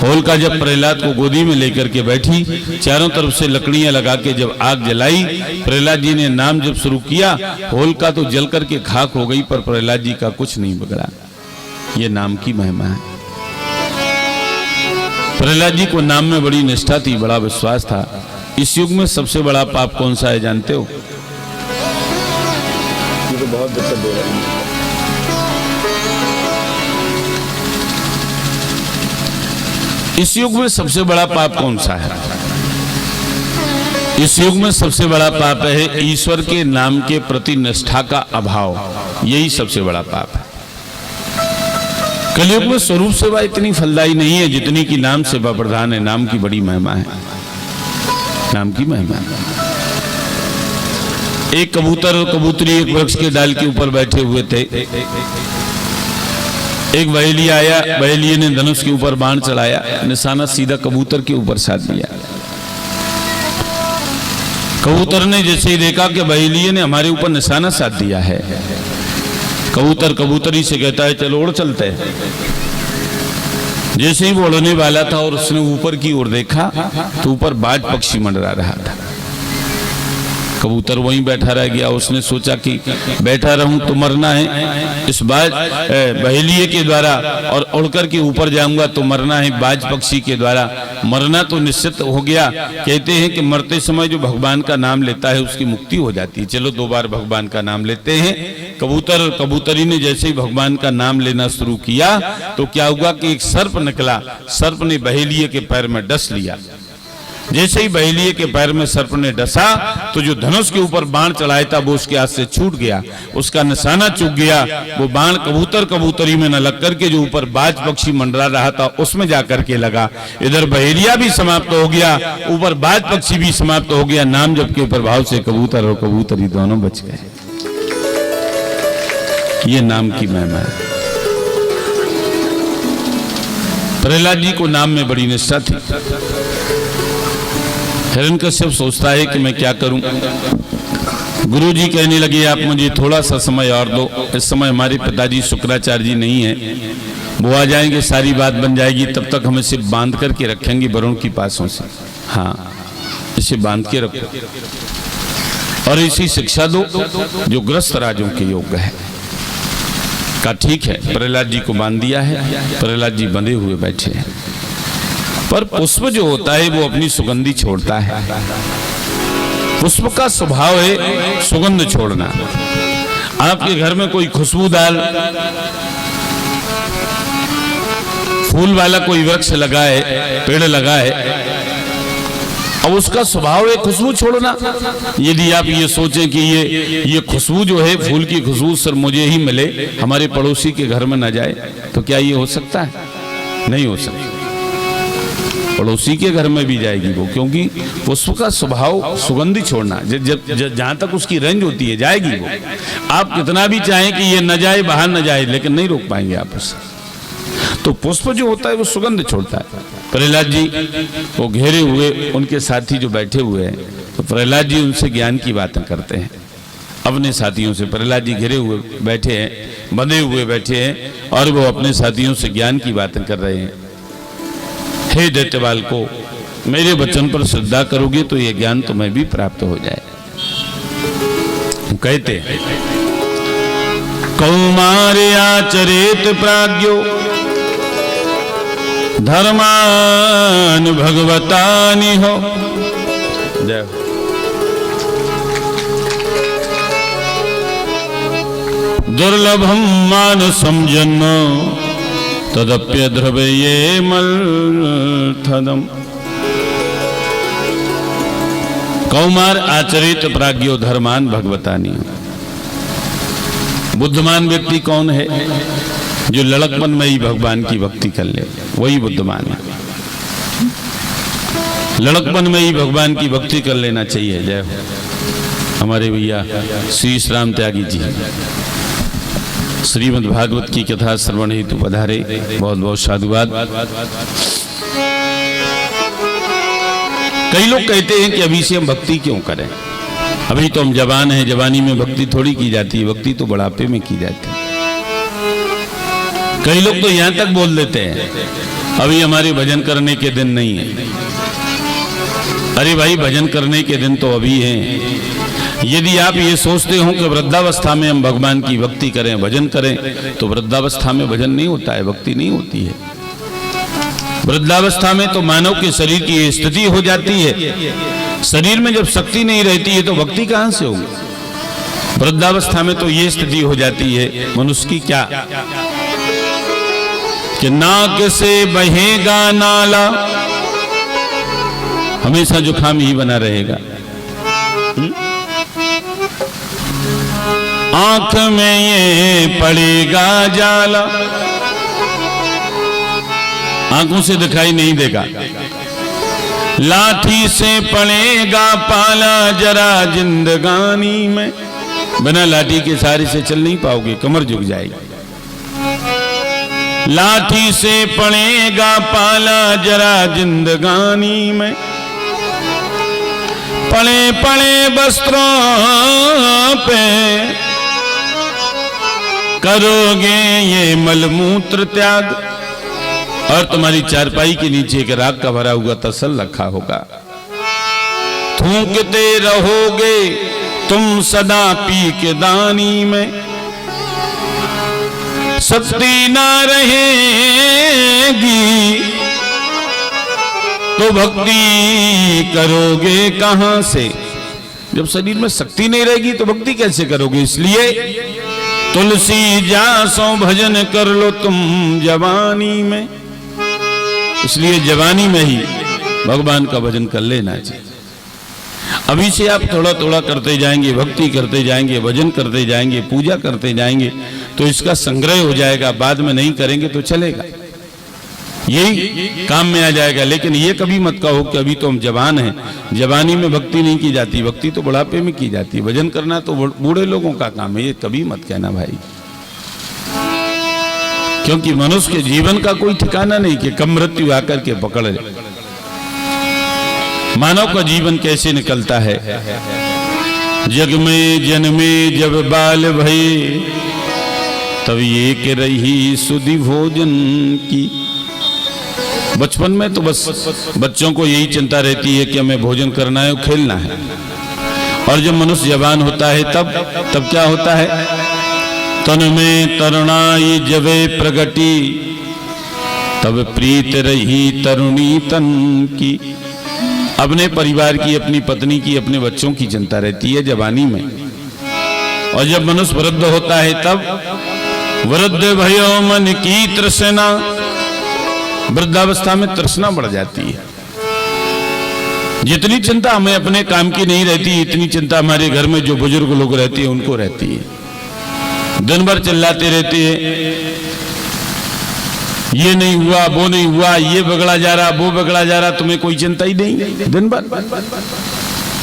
होलिका जब प्रहलाद को गोदी में लेकर के बैठी, चारों तरफ से लकड़ियां लगा के जब आग जलाई, प्रहलाद जी ने नाम जब शुरू किया, होलिका तो जल करके खाक हो गई, पर प्रहलाद जी का कुछ नहीं बिगड़ा। ये नाम की महिमा है। प्रहलाद जी को नाम में बड़ी निष्ठा थी, बड़ा विश्वास था। इस युग में सबसे बड़ा पाप कौन सा है जानते हो? ये तो बहुत दिक्कत दे रहा है। इस युग में सबसे बड़ा पाप कौन सा है? इस युग में सबसे बड़ा पाप है ईश्वर के नाम के प्रति निष्ठा का अभाव। यही सबसे बड़ा पाप है। कलयुग में स्वरूप सेवा इतनी फलदायी नहीं है जितनी कि नाम सेवा प्रधान है। नाम की बड़ी महिमा है, नाम की महिमा है। एक कबूतर और कबूतरी एक वृक्ष के डाल के ऊपर बैठे हुए थे। एक बहेलिया आया, बहेलिये ने धनुष के ऊपर बाण चढ़ाया, निशाना सीधा कबूतर के ऊपर साध दिया। कबूतर ने जैसे ही देखा कि बहेलिये ने हमारे ऊपर निशाना साध दिया है, कबूतर कबूतरी से कहता है चलो उड़ चलते हैं। जैसे ही वो उड़ने वाला था और उसने ऊपर की ओर देखा तो ऊपर बाज पक्षी मंडरा रहा था। कबूतर वहीं बैठा रह गया। उसने सोचा कि बैठा रहूं तो मरना है, इस बाज बहेलिये के द्वारा, और उड़कर के ऊपर जाऊंगा तो मरना है बाज पक्षी के द्वारा। मरना तो निश्चित हो गया। कहते हैं कि मरते समय जो भगवान का नाम लेता है उसकी मुक्ति हो जाती है। चलो 2 बार भगवान का नाम लेते हैं। कबूतर और कबूतरी ने जैसे ही भगवान का नाम लेना शुरू किया तो क्या हुआ कि एक सर्प निकला। सर्प ने बहेलिये के पैर में डस लिया। जैसे ही बहेलिये के पैर में सर्प ने डसा तो जो धनुष के ऊपर बाण चढ़ाया था वो उसके हाथ से छूट गया, उसका निशाना चूक गया। वो बाण कबूतर कबूतरी में न लग करके जो ऊपर बाज पक्षी मंडरा रहा था उसमें जाकर के लगा। इधर बहेलिया भी समाप्त हो गया, ऊपर बाज पक्षी भी समाप्त हो गया। नाम जप के प्रभाव से कबूतर और कबूतरी दोनों बच गए। ये नाम की महिमा है। प्रहलाद जी को नाम में बड़ी निष्ठा थी। हिरण्यकश्यप सोचता है कि मैं क्या करूं। गुरु जी कहने लगे आप मुझे थोड़ा सा समय और दो। इस समय हमारे पिताजी शुक्राचार्य जी नहीं है, वो आ जाएंगे, सारी बात बन जाएगी। तब तक हम इसे बांध करके रखेंगे वरुण की पासों से। हाँ, इसे बांध के रखो और इसी शिक्षा दो जो ग्रस्त राजों के योग्य है। का ठीक है, प्रहलाद जी को बांध दिया है। प्रहलाद जी बंधे हुए बैठे हैं, पर पुष्प जो होता है वो अपनी सुगंधी छोड़ता है। पुष्प का स्वभाव है सुगंध छोड़ना। आपके घर में कोई खुशबूदार फूल वाला कोई वृक्ष लगा है, पेड़ लगा है, अब उसका स्वभाव है खुशबू छोड़ना। यदि आप ये सोचें कि ये खुशबू जो है, फूल की खुशबू सर मुझे ही मिले, हमारे पड़ोसी के घर में न जाए, तो क्या ये हो सकता है? नहीं हो सकता। पड़ोसी के घर में भी जाएगी वो, क्योंकि पुष्प का स्वभाव सुगंधी छोड़ना। जहां तक उसकी रेंज होती है जाएगी वो। आप कितना भी चाहें कि ये न जाए, बाहर न जाए, लेकिन नहीं रोक पाएंगे आप उसे। तो पुष्प जो होता है वो सुगंध छोड़ता है। प्रहलाद जी वो घेरे हुए, उनके साथी जो बैठे हुए हैं, तो प्रहलाद जी उनसे ज्ञान की बातें करते हैं अपने साथियों से। प्रहलाद जी घिरे हुए बैठे हैं, बंधे हुए बैठे हैं, और वो अपने साथियों से ज्ञान की बातें कर रहे हैं। हे दैत्यबाल को, मेरे वचन पर श्रद्धा करोगे तो ये ज्ञान तुम्हें भी प्राप्त हो जाए। कहते हैं कौमार्य आचरेत प्राज्ञो धर्मान भगवतानि हो। जय। दुर्लभम मानसम जन्म तदप्य द्रव्ये मलथदम। कौमार आचरित प्राज्ञो धर्मान भगवतानि। बुद्धिमान व्यक्ति कौन है? जो लड़कपन में ही भगवान की भक्ति कर ले, वही बुद्धिमान है। लड़कपन में ही भगवान की भक्ति कर लेना चाहिए। जय हो। हमारे भैया श्री राम त्यागी जी श्रीमद् भागवत की कथा श्रवण हेतु पधारे, बहुत बहुत साधुवाद। कई लोग कहते हैं कि अभी से हम भक्ति क्यों करें, अभी तो हम जवान हैं, जवानी में भक्ति थोड़ी की जाती है, भक्ति तो बुढ़ापे में की जाती है। कई लोग तो यहां तक बोल देते हैं अभी हमारे भजन करने के दिन नहीं है। अरे भाई, भजन करने के दिन तो अभी हैं। यदि आप ये सोचते हो कि वृद्धावस्था में हम भगवान की भक्ति करें, भजन करें, तो वृद्धावस्था में भजन नहीं होता है, भक्ति नहीं होती है। वृद्धावस्था में तो मानव के शरीर की ये स्थिति हो जाती है, शरीर में जब शक्ति नहीं रहती है तो भक्ति कहां से होगी। वृद्धावस्था में तो ये स्थिति हो जाती है मनुष्य की, क्या कि नाक से बहेगा नाला, हमेशा जुकाम ही बना रहेगा। आंख में ये पड़ेगा जाला, आंखों से दिखाई नहीं देगा। लाठी से पड़ेगा पाला जरा जिंदगानी में, बिना लाठी के सहारे से चल नहीं पाओगे, कमर झुक जाएगी। लाठी से पड़ेगा पाला जरा जिंदगानी में, पड़े पड़े वस्त्रों पे करोगे ये मलमूत्र त्याग, और तुम्हारी चारपाई के नीचे एक राग का भरा हुआ तसल रखा होगा। थूकते रहोगे तुम सदा पी के दानी में, शक्ति ना रहेगी तो भक्ति करोगे कहां से। जब शरीर में शक्ति नहीं रहेगी तो भक्ति कैसे करोगे। इसलिए तुलसी जासो भजन कर लो तुम जवानी में, इसलिए जवानी में ही भगवान का भजन कर लेना चाहिए। अभी से आप थोड़ा थोड़ा करते जाएंगे, भक्ति करते जाएंगे, भजन करते जाएंगे, पूजा करते जाएंगे, तो इसका संग्रह हो जाएगा। बाद में नहीं करेंगे तो चलेगा, यही काम में आ जाएगा। लेकिन ये कभी मत कहो कि अभी तो हम जवान हैं, जवानी में भक्ति नहीं की जाती, भक्ति तो बुढ़ापे में की जाती है। भजन करना तो बूढ़े लोगों का काम है, ये कभी मत कहना भाई। क्योंकि मनुष्य के जीवन का कोई ठिकाना नहीं कि कब मृत्यु आकर के पकड़ ले। मानव का जीवन कैसे निकलता है। जग में जन्मे जब बाल भये, तब ये के रही सुधि भोजन की। बचपन में तो बस बच्चों को यही चिंता रहती है कि हमें भोजन करना है और खेलना है। और जब मनुष्य जवान होता है तब क्या होता है। तन में तरुणाई जबे प्रगति, तब प्रीत रही तरुणी तन की। अपने परिवार की, अपनी पत्नी की, अपने बच्चों की चिंता रहती है जवानी में। और जब मनुष्य वृद्ध होता है तब वृद्ध भयो मन की तृष्णा, वृद्धावस्था में तृष्णा बढ़ जाती है। जितनी चिंता हमें अपने काम की नहीं रहती, इतनी चिंता हमारे घर में जो बुजुर्ग लोग रहते हैं उनको रहती है। दिन भर चिल्लाते रहते हैं, ये नहीं हुआ, वो नहीं हुआ, ये बिगड़ा जा रहा, वो बिगड़ा जा रहा, तुम्हें कोई चिंता ही नहीं दिन भर।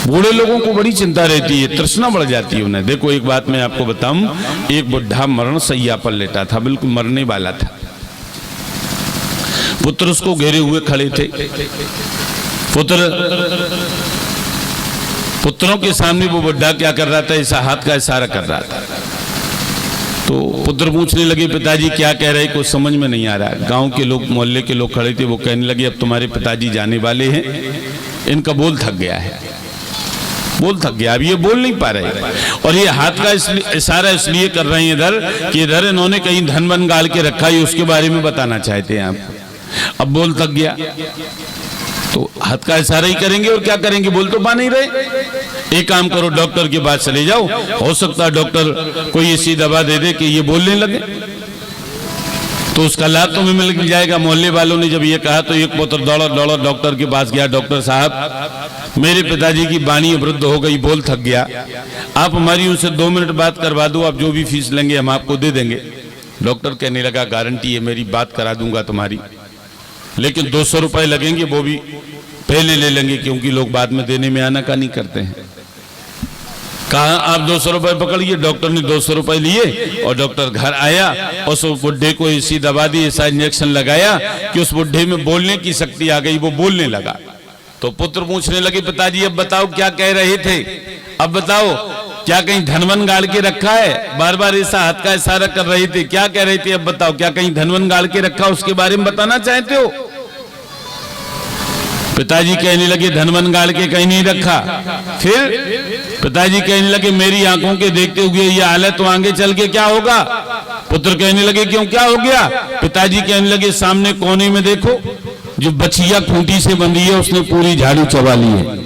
बूढ़े लोगों को बड़ी चिंता रहती है, तृष्णा बढ़ जाती है उन्हें। देखो एक बात मैं आपको बताऊं, एक बुढ़ा मरण सैया पर लेटा था, बिल्कुल मरने वाला था। पुत्र उसको घेरे हुए खड़े थे। पुत्रों के सामने वो बुढ़ा क्या कर रहा था, ऐसा हाथ का इशारा कर रहा था। तो पुत्र पूछने लगे, पिताजी क्या कह रहे, कुछ समझ में नहीं आ रहा। गांव के लोग, मोहल्ले के लोग खड़े थे, वो कहने लगे अब तुम्हारे पिताजी जाने वाले हैं, इनका बोल थक गया है, बोल थक गया, अब ये बोल नहीं पा रहे। और ये हाथ का इशारा इसलिए कर रहे हैं इधर कि इधर इन्होंने कहीं धन वन गाल के रखा है, उसके बारे में बताना चाहते हैं आप। अब बोल थक गया तो हाथ का इशारा ही करेंगे और क्या करेंगे, बोल तो पा नहीं रहे। एक काम करो, डॉक्टर के पास चले जाओ, हो सकता है डॉक्टर कोई ऐसी दवा दे दे कि ये बोलने लगे, तो उसका लाभ तुम्हें मिल जाएगा। मोहल्ले वालों ने जब ये कहा तो एक पुत्र दौड़ा दौड़ा डॉक्टर के पास गया। डॉक्टर साहब, मेरे पिताजी की वाणी वृद्ध हो गई, बोल थक गया, आप हमारी उनसे 2 मिनट बात करवा दो, आप जो भी फीस लेंगे हम आपको दे देंगे। डॉक्टर कहने लगा, गारंटी है, मेरी बात करा दूंगा तुम्हारी, लेकिन 200 रुपए लगेंगे, वो भी पहले ले लेंगे, क्योंकि लोग बाद में देने में आनाकानी करते हैं। कहा आप 200 रुपए पकड़िए। डॉक्टर ने 200 रुपए लिए और डॉक्टर घर आया, उस बुढ़े को ऐसी दवा दी, ऐसा इंजेक्शन लगाया कि उस बुढ़े में बोलने की शक्ति आ गई, वो बोलने लगा। तो पुत्र पूछने लगे, पिताजी अब बताओ क्या कह रहे थे, अब बताओ। क्या कहीं धनवन गाड़ के रखा है? बार बार ऐसा हाथ का इशारा कर रही थी, क्या कह रही थी अब बताओ, क्या कहीं धनवन गाड़ के रखा उसके बारे में बताना चाहते हो? पिताजी कहने लगे धनवन गाड़ के कहीं नहीं रखा। फिर पिताजी कहने लगे मेरी आंखों के देखते हुए ये हालत, तो आगे चल के क्या होगा? पुत्र कहने लगे क्यों, क्या हो गया? पिताजी कहने लगे सामने कोने में देखो, जो बछिया खूंटी से बंधी है उसने पूरी झाड़ू चबा ली है।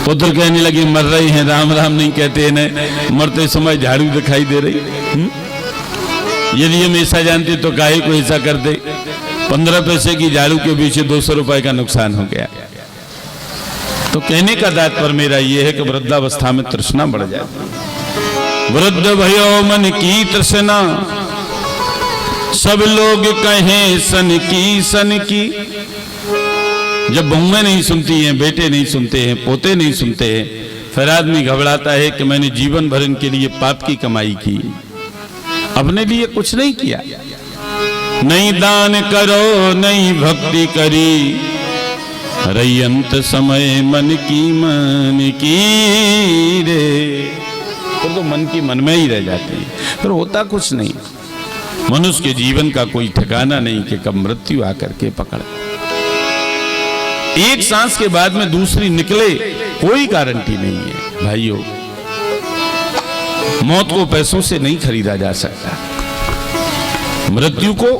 पुत्र कहने लगे मर रही हैं, राम राम नहीं कहते इन्हें, मरते समय झाड़ू दिखाई दे रही। यदि हम ऐसा जानते तो काहे को ऐसा करते? 15 पैसे की झाड़ू के पीछे 200 रुपए का नुकसान हो गया। तो कहने का तात्पर्य मेरा यह है कि वृद्धावस्था में तृष्णा बढ़ जाती। वृद्ध भयो मन की तृष्णा, सब लोग कहें सन की सन की। जब बहुएं नहीं सुनती हैं, बेटे नहीं सुनते हैं, पोते नहीं सुनते हैं, फिर आदमी घबराता है कि मैंने जीवन भर इनके लिए पाप की कमाई की, अपने लिए कुछ नहीं किया। नहीं दान करो नहीं भक्ति करी, रही अंत समय मन की रे। तो मन की मन में ही रह जाती है, फिर होता कुछ नहीं। मनुष्य के जीवन का कोई ठिकाना नहीं कि कब मृत्यु आकर के पकड़। एक सांस के बाद में दूसरी निकले, कोई गारंटी नहीं है भाइयों। मौत को पैसों से नहीं खरीदा जा सकता, मृत्यु को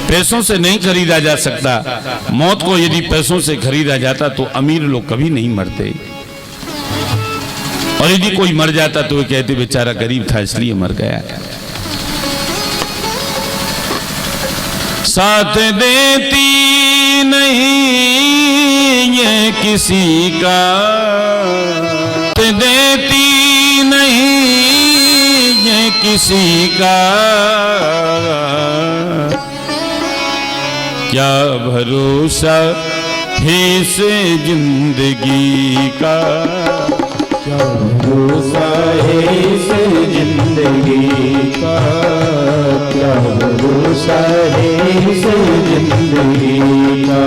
पैसों से नहीं खरीदा जा सकता। मौत को यदि पैसों से खरीदा जाता तो अमीर लोग कभी नहीं मरते, और यदि कोई मर जाता तो वे कहते बेचारा गरीब था इसलिए मर गया। साथ देती नहीं ये किसी का, देती नहीं ये किसी का, क्या भरोसा है से जिंदगी का, क्या भरोसा है से जिंदगी का, क्या भरोसा है से जिंदगी का।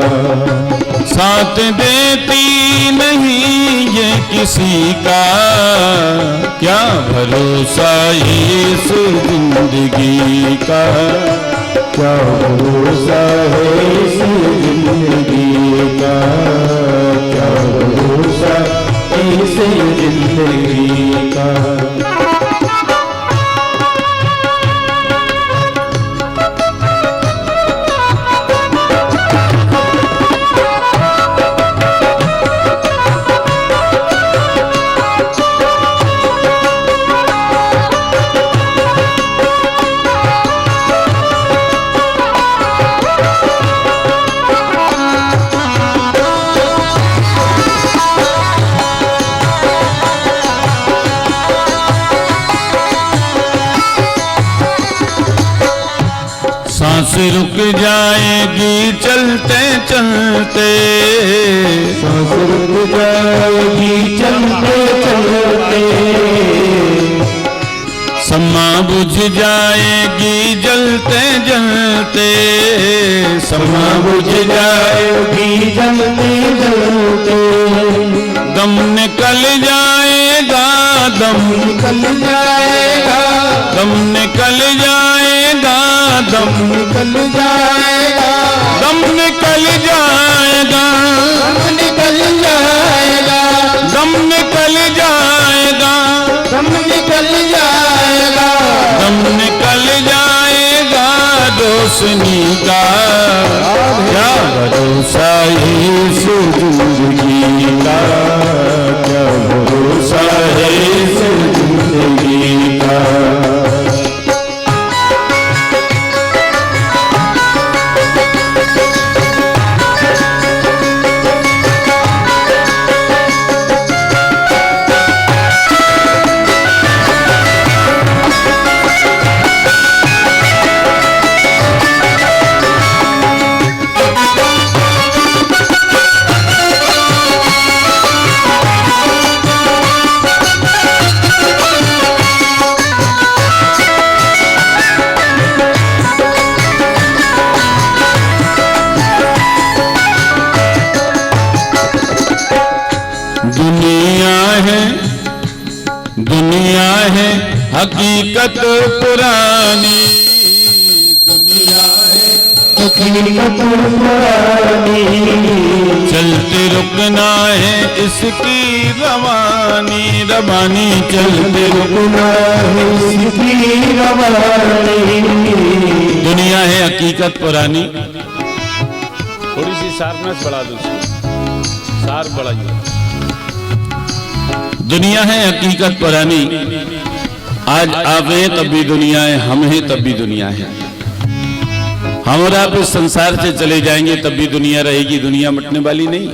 साथ देती नहीं ये किसी का, क्या भरोसा इस जिंदगी का, क्या भरोसा है इस जिंदगी का, क्या भरोसा इस जिंदगी का। सांस रुक जाएगी चलते चलते, सांस रुक जाएगी चलते चलते, सम्मा बुझ जाएगी जलते जलते, सम्मा बुझ जाएगी जलते जलते, दम निकल जाएगा, दम निकल जाएगा, दम निकल जाएगा, दम निकल जाएगा, दम निकल जाएगा, दम निकल जाएगा, दम निकल जाएगा, दम निकल जाएगा, दम निकल जाएगा रोशनी का, क्या भरोसा इस जिंदगी का, क्या भरोसा है इस जिंदगी का। दुनिया है हकीकत पुरानी, दुनिया है हकीकत पुरानी, चलते रुकना है इसकी रवानी, रवानी चलते रुकना है इसकी रवानी। दुनिया है हकीकत पुरानी। थोड़ी सी शार्पनेस बढ़ा दो, शार्प बढ़ाइए। दुनिया है हकीकत पुरानी, आज आप हैं तब भी दुनिया है, हम हैं तब भी दुनिया है। हम और आप इस संसार से चले जाएंगे तब भी दुनिया रहेगी, दुनिया मिटने वाली नहीं।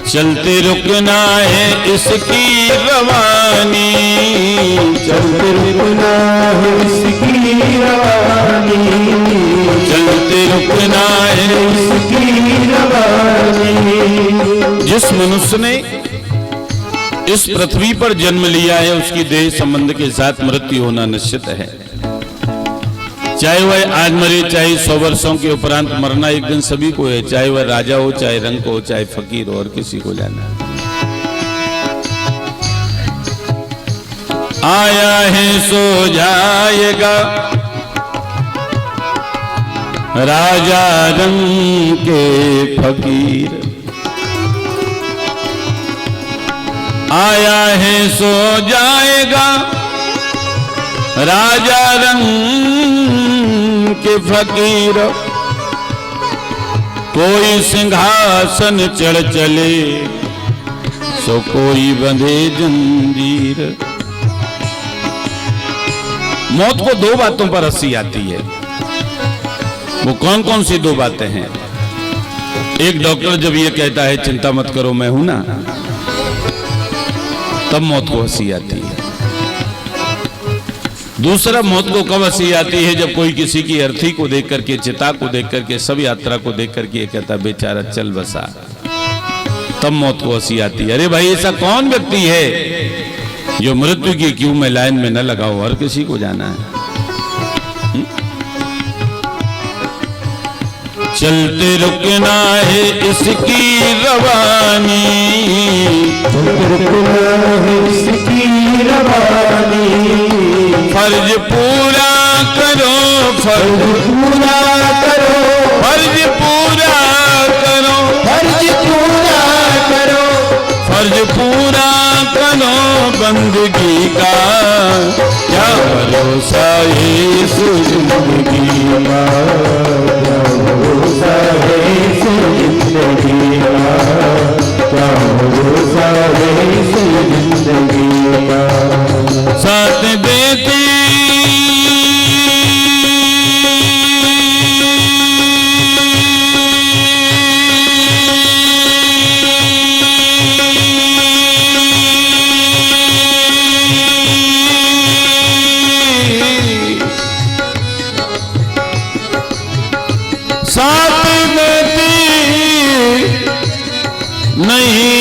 चलते रुकना है इसकी रवानी, चलते रुकना है इसकी रवानी, चलते रुकना है इसकी रवानी। जिस मनुष्य ने इस पृथ्वी पर जन्म लिया है उसकी देह संबंध के साथ मृत्यु होना निश्चित है। चाहे वह आज मरे, चाहे 100 वर्षों के उपरांत मरना एक दिन सभी को है, चाहे वह राजा हो, चाहे रंग हो, चाहे फकीर हो, और किसी को जाना है। आया है सो जाएगा राजा रंग के फकीर, आया है सो जाएगा राजा रंग के फकीर। कोई सिंहासन चढ़ चले सो कोई बंधे जंजीर। मौत को दो बातों पर हंसी आती है। वो कौन कौन सी दो बातें हैं? एक डॉक्टर जब ये कहता है चिंता मत करो मैं हूं ना, तब मौत को हंसी आती है। दूसरा, मौत को कब हंसी आती है? जब कोई किसी की अर्थी को देख करके, चिता को देख करके, सब यात्रा को देख करके कहता बेचारा चल बसा, तब मौत को हंसी आती है। अरे भाई, ऐसा कौन व्यक्ति है जो मृत्यु की क्यू में लाइन में न लगा हो? हर किसी को जाना है। चलते रुकना है इसकी रवानी, चलते रुकना है इसकी रवानी। फर्ज पूरा करो, फर्ज पूरा करो, फर्ज पूरा करो, फर्ज पूरा करो, फर्ज पूरा करो बंदगी का, क्या भरोसा है इस जिंदगी का, क्या भरोसा है इस जिंदगी का, क्या भरोसा है इस जिंदगी का। साथ देती साथ देती नहीं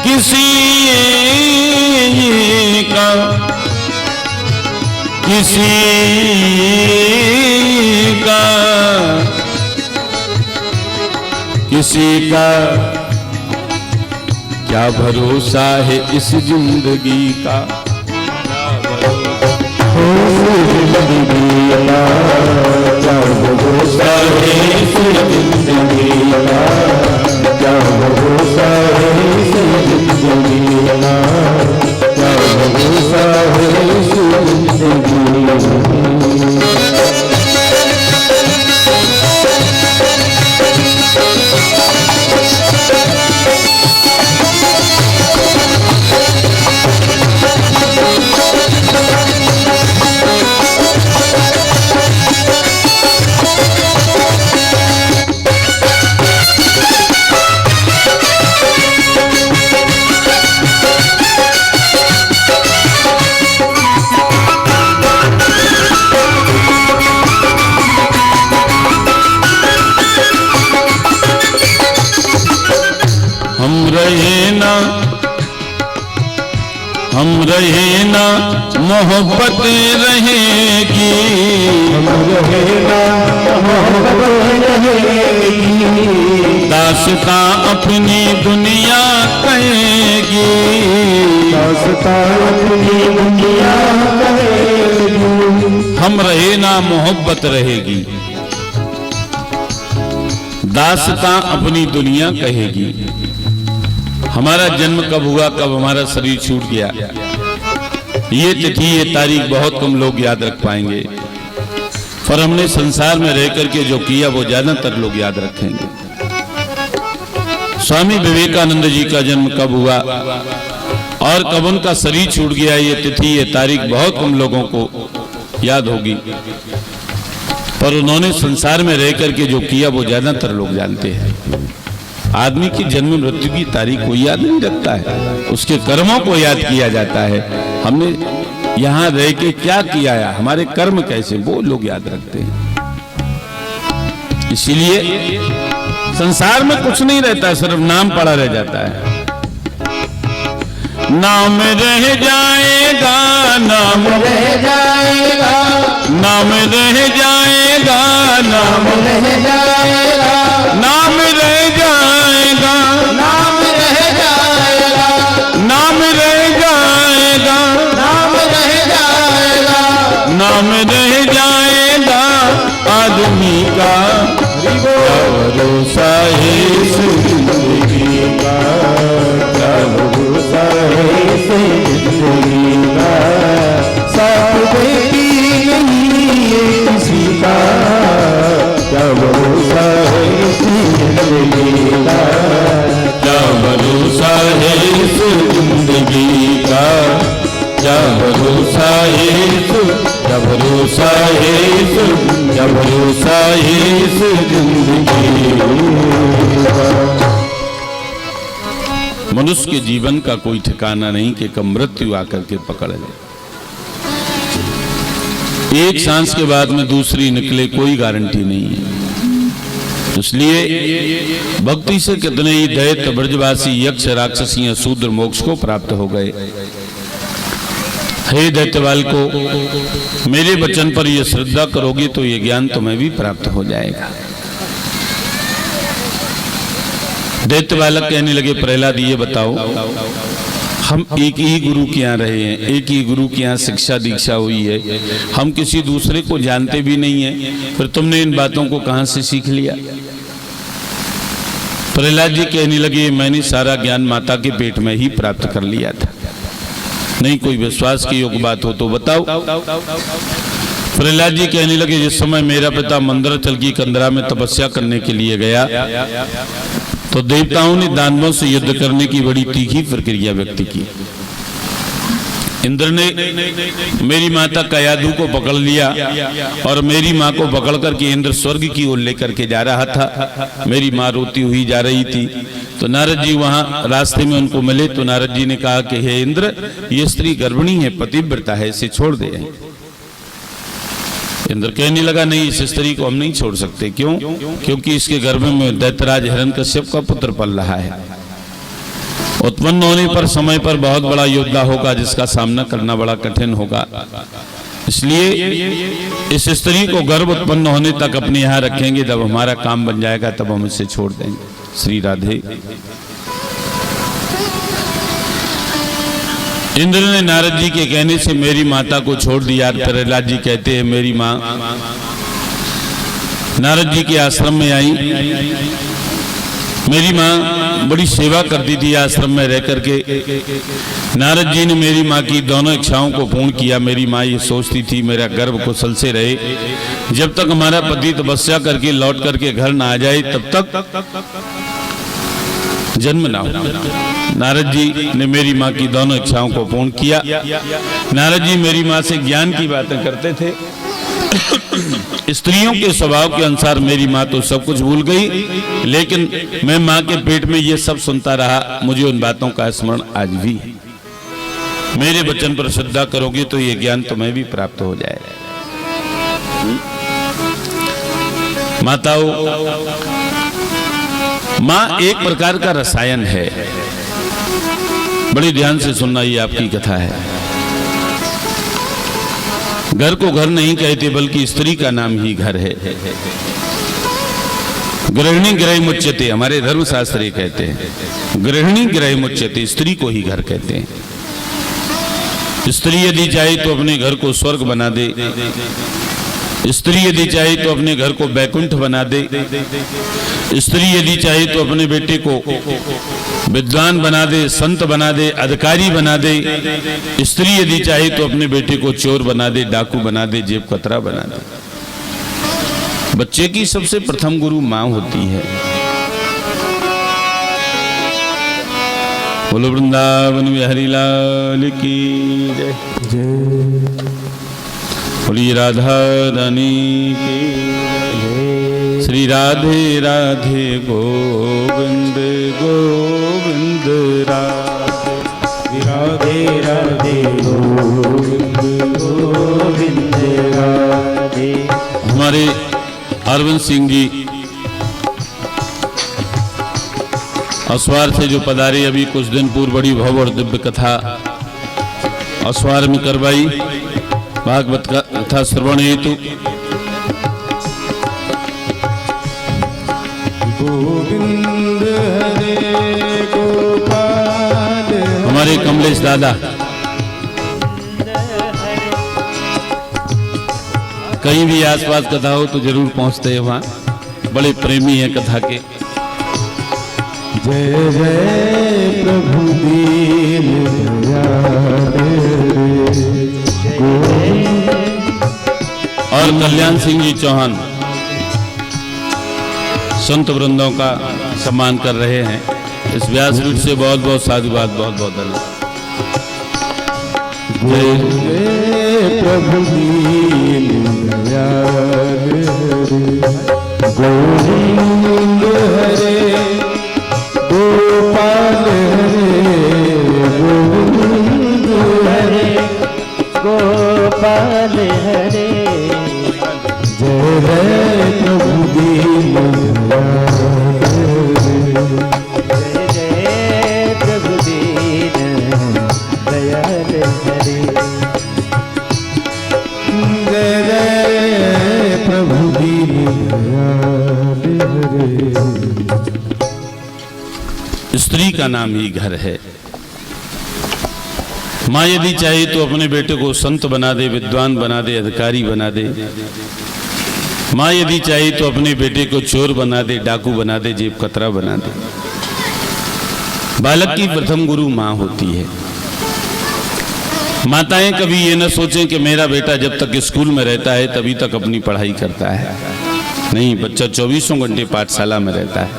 किसी का, किसी का, किसी का क्या भरोसा है इस जिंदगी का, जिंदगी का क्या भरोसा है इस जिंदगी का, क्या भरोसा है इस जिंदगी का, क्या भरोसा है इस जिंदगी का। हम रहे ना मोहब्बत रहेगी, हम रहे ना मोहब्बत रहेगी, दास्तां अपनी दुनिया कहेगी, दास्तां अपनी दुनिया कहेगी। हम रहे ना मोहब्बत रहेगी, दास्तां अपनी दुनिया कहेगी। हमारा जन्म कब हुआ, कब हमारा शरीर छूट गया, ये तिथि ये तारीख बहुत कम लोग याद रख पाएंगे, पर हमने संसार में रह करके जो किया वो ज्यादातर लोग याद रखेंगे। स्वामी विवेकानंद जी का जन्म कब हुआ और कब उनका शरीर छूट गया, ये तिथि ये तारीख बहुत कम लोगों को याद होगी, पर उन्होंने संसार में रह करके जो किया वो ज्यादातर लोग जानते हैं। आदमी की जन्म मृत्यु की तारीख कोई याद नहीं रखता है, उसके कर्मों को याद किया जाता है। हमने यहाँ रह के क्या किया है, हमारे कर्म कैसे, वो लोग याद रखते हैं। इसीलिए संसार में कुछ नहीं रहता, सिर्फ नाम पड़ा रह जाता है। नाम रह जाएगा, नाम रह जाएगा, नाम रह जाएगा, नाम रह जाएगा, नाम रह जाएगा, नाम रह जाएगा, नाम रह जाएगा, नाम रह जाएगा, नाम रह जाएगा। आदमी का क्या भरोसा है इस जिंदगी का, क्या भरोसा है इस जिंदगी का, साथ बेटी नहीं है किसी का, क्या भरोसा है इस जिंदगी का, क्या भरोसा है इस जिंदगी का, क्या भरोसा है इस, क्या भरोसा है इस, क्या भरोसा है इस जिंदगी का। मनुष्य के जीवन का कोई ठिकाना नहीं कि कब मृत्यु आकर के पकड़ ले। एक सांस के बाद में दूसरी निकले, कोई गारंटी नहीं है। इसलिए भक्ति से कितने ही दैत्य ब्रजवासी यक्ष राक्षसी शूद्र मोक्ष को प्राप्त हो गए। हे दैत्यवाल को, मेरे वचन पर यह श्रद्धा करोगे तो ये ज्ञान तुम्हें भी प्राप्त हो जाएगा। दैत्य बालक कहने लगे, प्रहलाद ये बताओ, हम एक ही गुरु के यहाँ रहे हैं, एक ही गुरु के यहाँ शिक्षा दीक्षा हुई है, हम किसी दूसरे को जानते भी नहीं है, फिर तुमने इन बातों को कहां से सीख लिया? प्रहलाद जी कहने लगे, मैंने सारा ज्ञान माता के पेट में ही प्राप्त कर लिया था। नहीं कोई विश्वास की योग्य बात हो तो बताओ। प्रहलाद जी कहने लगे, जिस समय मेरा पिता मंदराचल की कंदरा में तपस्या करने के लिए गया तो देवताओं ने दानवों से युद्ध करने की बड़ी तीखी प्रक्रिया व्यक्त की। इंद्र ने मेरी माता कयाधु को पकड़ लिया और मेरी माँ को पकड़ करके इंद्र स्वर्ग की ओर लेकर के जा रहा था। मेरी माँ रोती हुई जा रही थी, तो नारद जी वहां रास्ते में उनको मिले। तो नारद जी ने कहा कि हे इंद्र, ये स्त्री गर्भिणी है, पतिव्रता है, इसे छोड़ दे। इंद्र कहने लगा, नहीं, इस स्त्री को हम नहीं छोड़ सकते। क्यों? क्योंकि इसके गर्भ में दैत्यराज हिरण्यकश्यप का पुत्र पल रहा है। उत्पन्न होने पर समय पर बहुत बड़ा योद्धा होगा, जिसका सामना करना बड़ा कठिन होगा। इसलिए इस स्त्री को गर्भ उत्पन्न होने तक अपने यहाँ रखेंगे, जब हमारा काम बन जाएगा तब हम इसे छोड़ देंगे। श्री राधे। इंद्र ने नारद जी के कहने से मेरी माता को छोड़ दिया। प्रहलाद जी कहते हैं, मेरी माँ नारद जी के आश्रम में आई। मेरी माँ बड़ी सेवा करती थी आश्रम में रह करके। नारद जी ने मेरी माँ की दोनों इच्छाओं को पूर्ण किया। मेरी माँ ये सोचती थी मेरा गर्भ कुशल से रहे, जब तक हमारा पति तपस्या करके लौट करके घर ना आ जाए तब तक जन्म ना हो। नारद जी ने मेरी माँ की दोनों इच्छाओं को पूर्ण किया। नारद जी मेरी माँ से ज्ञान की बातें करते थे। स्त्रियों के स्वभाव के अनुसार मेरी माँ तो सब कुछ भूल गई, लेकिन मैं माँ के पेट में ये सब सुनता रहा। मुझे उन बातों का स्मरण आज भी है। मेरे वचन पर श्रद्धा करोगे तो ये ज्ञान तुम्हें भी प्राप्त हो जाएगा। माताओं, माँ एक प्रकार का रसायन है। बड़े ध्यान से सुनना, ये आपकी कथा है। घर को घर नहीं कहते, बल्कि स्त्री का नाम ही घर है। गृहिणी गृह मुच्यते, हमारे धर्मशास्त्र ये कहते हैं, गृहिणी गृह मुच्यते, स्त्री को ही घर कहते हैं। स्त्री यदि चाहे तो अपने घर को स्वर्ग बना दे, स्त्री यदि चाहे तो अपने घर को बैकुंठ बना दे, स्त्री यदि चाहे तो अपने बेटे को विद्वान बना दे, संत बना दे, अधिकारी बना दे, स्त्री यदि चाहे तो अपने बेटे को चोर बना दे, डाकू बना दे, जेब कतरा बना दे। बच्चे की सबसे प्रथम गुरु मां होती है। बोलो वृंदावन बिहारी लाल की जय। बोलिए राधा रानी की जय। श्री राधे राधे गोविंद गोविंद राधे, राधे राधे गोविंद गोविंद राधे। हमारे अरविंद सिंह जी अस्वार से जो पधारे, अभी कुछ दिन पूर्व बड़ी भव्य और दिव्य कथा अस्वार में करवाई, भागवत कथा श्रवण हेतु। गोविंद हरे गोपाल, हमारे कमलेश दादा कहीं भी आसपास कथा हो तो जरूर पहुंचते हैं वहां, बड़े प्रेमी हैं कथा के। जय जय प्रभु दीन दयाल। और कल्याण सिंह जी चौहान संत वृंदों का सम्मान कर रहे हैं। इस व्यासपीठ से बहुत बहुत साधुवाद, बहुत बहुत धन्यवाद। जय प्रभु दीन दयाल गोविंद हरे गोपाल हरे, गोविंद हरे गोपाल हरे। जय जय प्रभु दीन दयाल, जय जय प्रभु दीन दयाल हरे। जय जय प्रभु दीन दयाल हरे। स्त्री का नाम ही घर है। माँ यदि चाहे तो अपने बेटे को संत बना दे, विद्वान बना दे, अधिकारी बना दे। माँ यदि चाहे तो अपने बेटे को चोर बना दे, डाकू बना दे, जेब कतरा बना दे। बालक की प्रथम गुरु माँ होती है। माताएं कभी ये न सोचें कि मेरा बेटा जब तक स्कूल में रहता है तभी तक अपनी पढ़ाई करता है। नहीं, बच्चा 24 घंटे पाठशाला में रहता है।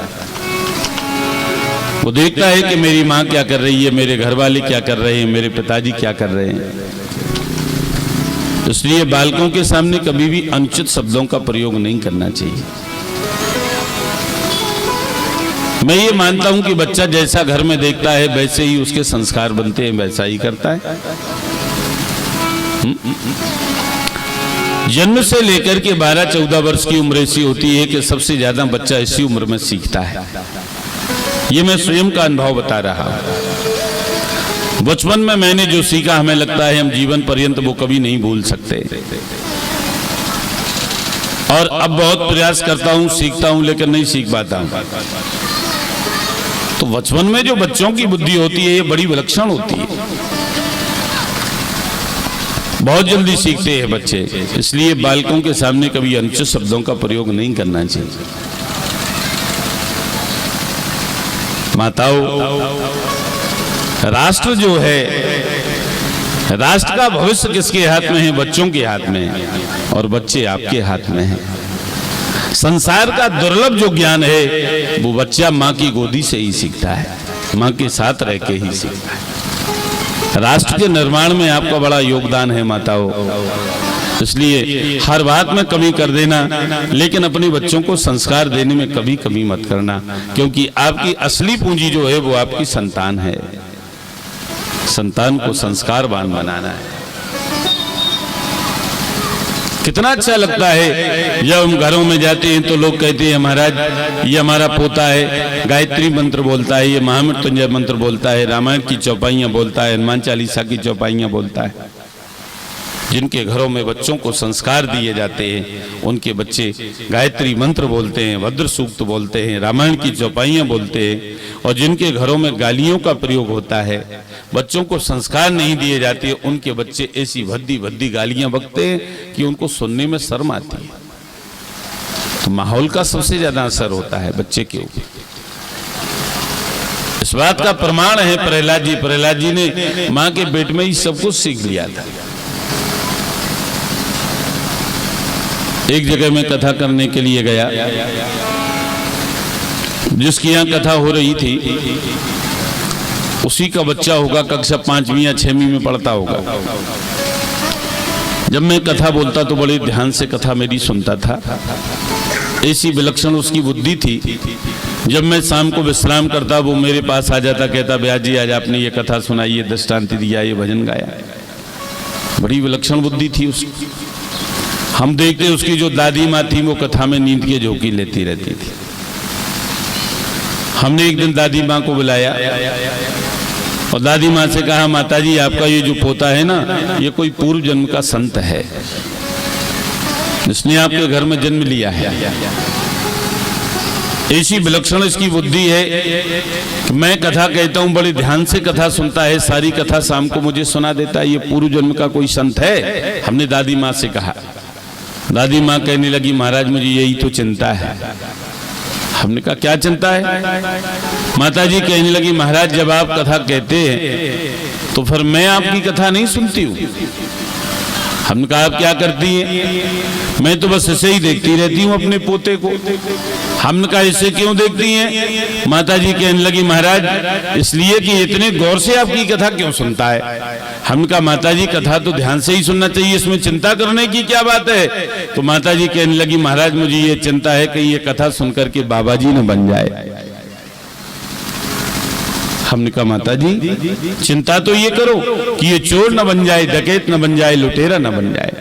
वो देखता है कि मेरी माँ क्या कर रही है, मेरे घर वाले क्या कर रहे हैं, मेरे पिताजी क्या कर रहे हैं। इसलिए बालकों के सामने कभी भी अनुचित शब्दों का प्रयोग नहीं करना चाहिए। मैं ये मानता हूं कि बच्चा जैसा घर में देखता है वैसे ही उसके संस्कार बनते हैं, वैसा ही करता है। जन्म से लेकर के 12-14 वर्ष की उम्र ऐसी होती है कि सबसे ज्यादा बच्चा इसी उम्र में सीखता है। ये मैं स्वयं का अनुभव बता रहा हूं। बचपन में मैंने जो सीखा, हमें लगता है हम जीवन पर्यंत वो कभी नहीं भूल सकते। और अब बहुत प्रयास करता हूं, सीखता हूं, लेकिन नहीं सीख पाता हूं। तो बचपन में जो बच्चों की बुद्धि होती है ये बड़ी विलक्षण होती है, बहुत जल्दी सीखते हैं बच्चे। इसलिए बालकों के सामने कभी अनुचित शब्दों का प्रयोग नहीं करना चाहिए। माताओं, राष्ट्र जो है, राष्ट्र का भविष्य किसके हाथ में है? बच्चों के हाथ में है, और बच्चे आपके हाथ में हैं। संसार का दुर्लभ जो ज्ञान है वो बच्चा माँ की गोदी से ही सीखता है, माँ के साथ रह के ही सीखता है। राष्ट्र के निर्माण में आपका बड़ा योगदान है माताओं। इसलिए हर बात में कमी कर देना, लेकिन अपने बच्चों को संस्कार देने में कभी कमी मत करना, क्योंकि आपकी असली पूंजी जो है वो आपकी संतान है। संतान को संस्कारवान बनाना है। कितना अच्छा लगता है जब हम घरों में जाते हैं तो लोग कहते हैं महाराज ये हमारा पोता है, गायत्री मंत्र बोलता है, ये महामृत्युंजय मंत्र बोलता है, रामायण की चौपाइयाँ बोलता है, हनुमान चालीसा की चौपाइयाँ बोलता है। जिनके घरों में बच्चों को संस्कार दिए जाते हैं उनके बच्चे गायत्री मंत्र बोलते हैं, भद्र सूक्त बोलते हैं, रामायण की चौपाइयाँ बोलते हैं। और जिनके घरों में गालियों का प्रयोग होता है, बच्चों को संस्कार नहीं दिए जाते, उनके बच्चे ऐसी भद्दी भद्दी गालियां बकते हैं कि उनको सुनने में शर्म आती है। तो माहौल का सबसे ज्यादा असर होता है बच्चे के ऊपर। इस बात का प्रमाण है प्रहलाद जी ने मां के पेट में ही सब कुछ सीख लिया था। एक जगह में कथा करने के लिए गया, जिसकी यहाँ कथा हो रही थी उसी का बच्चा होगा, कक्षा 5वीं या 6वीं में पढ़ता होगा। जब मैं कथा बोलता तो बड़े ध्यान से कथा मेरी सुनता था, ऐसी विलक्षण उसकी बुद्धि थी। जब मैं शाम को विश्राम करता वो मेरे पास आ जाता, कहता ब्याज जी आज आपने ये कथा सुनाई, ये दृष्टांत दिया, ये भजन गाया। बड़ी विलक्षण बुद्धि थी उसकी। हम देखते उसकी जो दादी माँ थी वो कथा में नींद के झोंकी लेती रहती थी। हमने एक दिन दादी माँ को बुलाया और दादी माँ से कहा माता जी आपका ये जो पोता है ना, ये कोई पूर्व जन्म का संत है, इसने आपके घर में जन्म लिया है। ऐसी विलक्षण इसकी बुद्धि है कि मैं कथा कहता हूँ बड़े ध्यान से कथा सुनता है, सारी कथा शाम को मुझे सुना देता है, ये पूर्व जन्म का कोई संत है। हमने दादी माँ से कहा। दादी माँ कहने लगी महाराज मुझे यही तो चिंता है। हमने कहा क्या चिंता है? माता जी कहने लगी महाराज जब आप कथा कहते हैं तो फिर मैं आपकी कथा नहीं सुनती हूँ। हमने कहा आप क्या करती हैं? मैं तो बस ऐसे ही देखती रहती हूँ अपने पोते को। हमने कहा इसे क्यों देखती हैं? माता जी कहने लगी महाराज इसलिए कि इतने गौर से आपकी कथा क्यों सुनता है। हमने कहा माता जी कथा तो ध्यान से ही सुनना चाहिए, इसमें चिंता करने की क्या बात है? तो माता जी कहने लगी महाराज मुझे ये चिंता है कि ये कथा सुनकर के बाबा जी न बन जाए। हमने कहा माता जी चिंता तो ये करो कि ये चोर न बन जाए, डकैत न बन जाए, लुटेरा न बन जाए।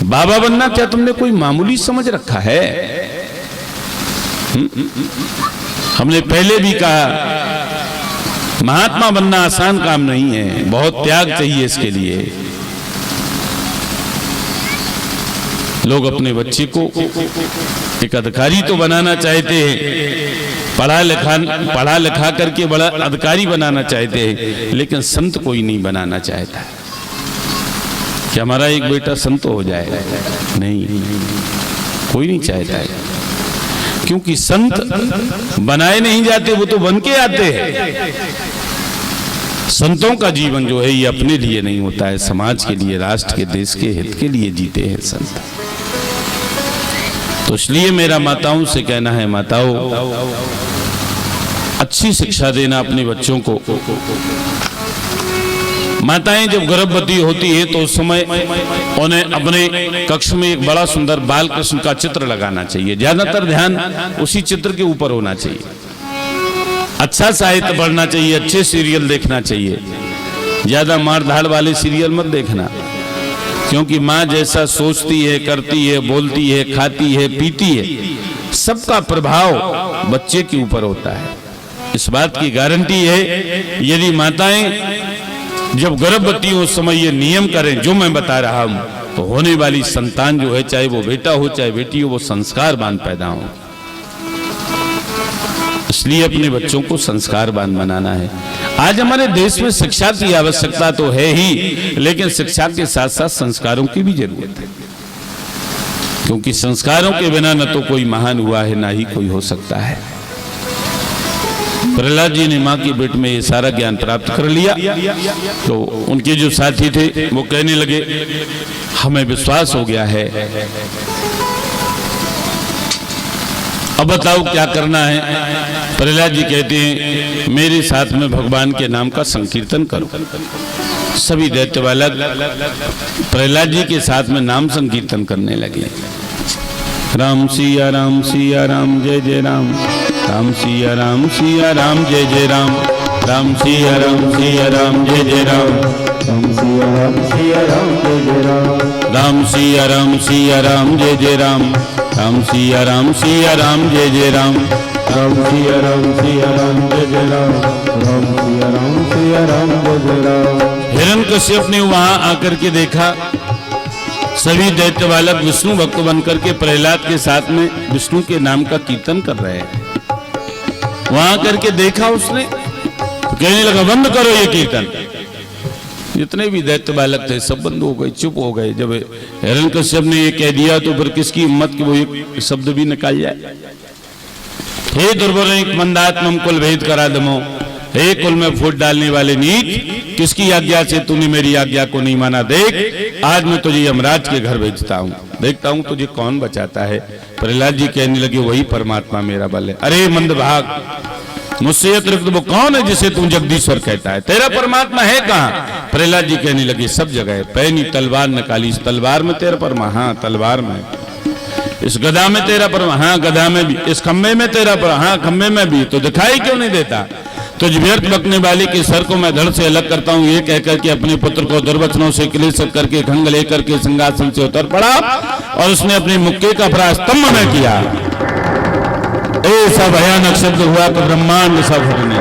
बाबा बनना क्या तुमने कोई मामूली समझ रखा है? हमने पहले भी कहा महात्मा बनना आसान काम नहीं है, बहुत त्याग चाहिए इसके लिए। लोग अपने बच्चे को एक अधिकारी तो बनाना चाहते हैं, पढ़ा लिखा करके बड़ा अधिकारी बनाना चाहते हैं, लेकिन संत कोई नहीं बनाना चाहता है कि हमारा एक बेटा संत हो जाए। नहीं, कोई नहीं चाहता है, क्योंकि संत बनाए नहीं जाते, वो तो बन के आते हैं। संतों का जीवन जो है ये अपने लिए नहीं होता है, समाज के लिए, राष्ट्र के, देश के हित के लिए जीते हैं संत। तो इसलिए मेरा माताओं से कहना है, माताओं अच्छी शिक्षा देना अपने बच्चों को। माताएं जब गर्भवती होती है तो उस समय उन्हें अपने कक्ष में एक बड़ा सुंदर बाल कृष्ण का चित्र लगाना चाहिए। ज्यादातर ध्यान उसी चित्र के ऊपर होना चाहिए। अच्छा साहित्य पढ़ना चाहिए, अच्छे सीरियल देखना चाहिए। ज्यादा मार धाड़ वाले सीरियल मत देखना, क्योंकि माँ जैसा सोचती है, करती है, बोलती है, खाती है, पीती है, सबका प्रभाव बच्चे के ऊपर होता है। इस बात की गारंटी है यदि माताएं जब गर्भवती हो उस समय ये नियम करें जो मैं बता रहा हूं, तो होने वाली संतान जो है, चाहे वो बेटा हो चाहे बेटी हो, वो संस्कारवान पैदा हो। इसलिए अपने बच्चों को संस्कारवान बनाना है। आज हमारे देश में शिक्षा की आवश्यकता तो है ही, लेकिन शिक्षा के साथ साथ संस्कारों की भी जरूरत है, क्योंकि संस्कारों के बिना न तो कोई महान हुआ है, ना ही कोई हो सकता है। प्रहलाद जी ने माँ के पेट में ये सारा ज्ञान प्राप्त कर लिया, तो उनके जो साथी थे वो कहने लगे हमें विश्वास हो गया है, अब बताओ क्या करना है। प्रहलाद जी कहते हैं मेरे साथ में भगवान के नाम का संकीर्तन करो। सभी दैत्य बालक प्रहलाद जी के साथ में नाम संकीर्तन करने लगे। राम सिया राम जय जय राम, राम सिया राम जय जय राम। राम सिया राम जय जय राम। राम सिया राम जय जय राम। राम सिया राम जय जय राम। राम सिया राम जय जय राम। राम सिया राम जय जय राम। राम सिया राम जय जय राम। हिरण्यकश्यप ने वहां आकर के देखा सभी दैत्य बालक विष्णु भक्त बनकर के प्रहलाद के साथ में विष्णु के नाम का कीर्तन कर रहे हैं। वहां करके देखा उसने तो कहने लगा बंद करो ये कीर्तन। जितने भी दैत्य बालक थे सब बंद हो गए, चुप हो गए। जब हिरण्यकश्यप ने ये कह दिया तो फिर किसकी हिम्मत की वो एक शब्द भी निकाल जाए। हे दुर्बल मंदात्मम कुल भेद करा दमो, हे कुल में फूट डालने वाले नीच, किसकी आज्ञा से तूने मेरी आज्ञा को नहीं माना। देख आज मैं तुझे यमराज के घर भेजता हूँ, देखता हूँ तुझे कौन बचाता है। प्रहलाद जी कहने लगे वही परमात्मा मेरा बल है। अरे मंदभाग, मुझसे अतिरिक्त वो कौन है जिसे तू जगदीश्वर कहता है? तेरा परमात्मा है कहाँ? प्रहलाद जी कहने लगे सब जगह है। पैनी तलवार निकाली, इस तलवार में तेरा परमा, हाँ तलवार में। इस गदा में तेरा परमा, हाँ गदा में भी। इस खम्भे में तेरा परमा, हाँ खम्भे में भी। तो दिखाई क्यों नहीं देता? तुझ व्यर्थ बकने वाले के सर को मैं धड़ से अलग करता हूँ, ये कहकर के अपने पुत्र को दुर्वचनों से क्लेश करके खंग लेकर के सिंहासन से उतर पड़ा और उसने अपने मुक्के का परास्तंभ में किया। ऐसा भयानक शब्द हुआ तो ब्रह्मांड सब हिलने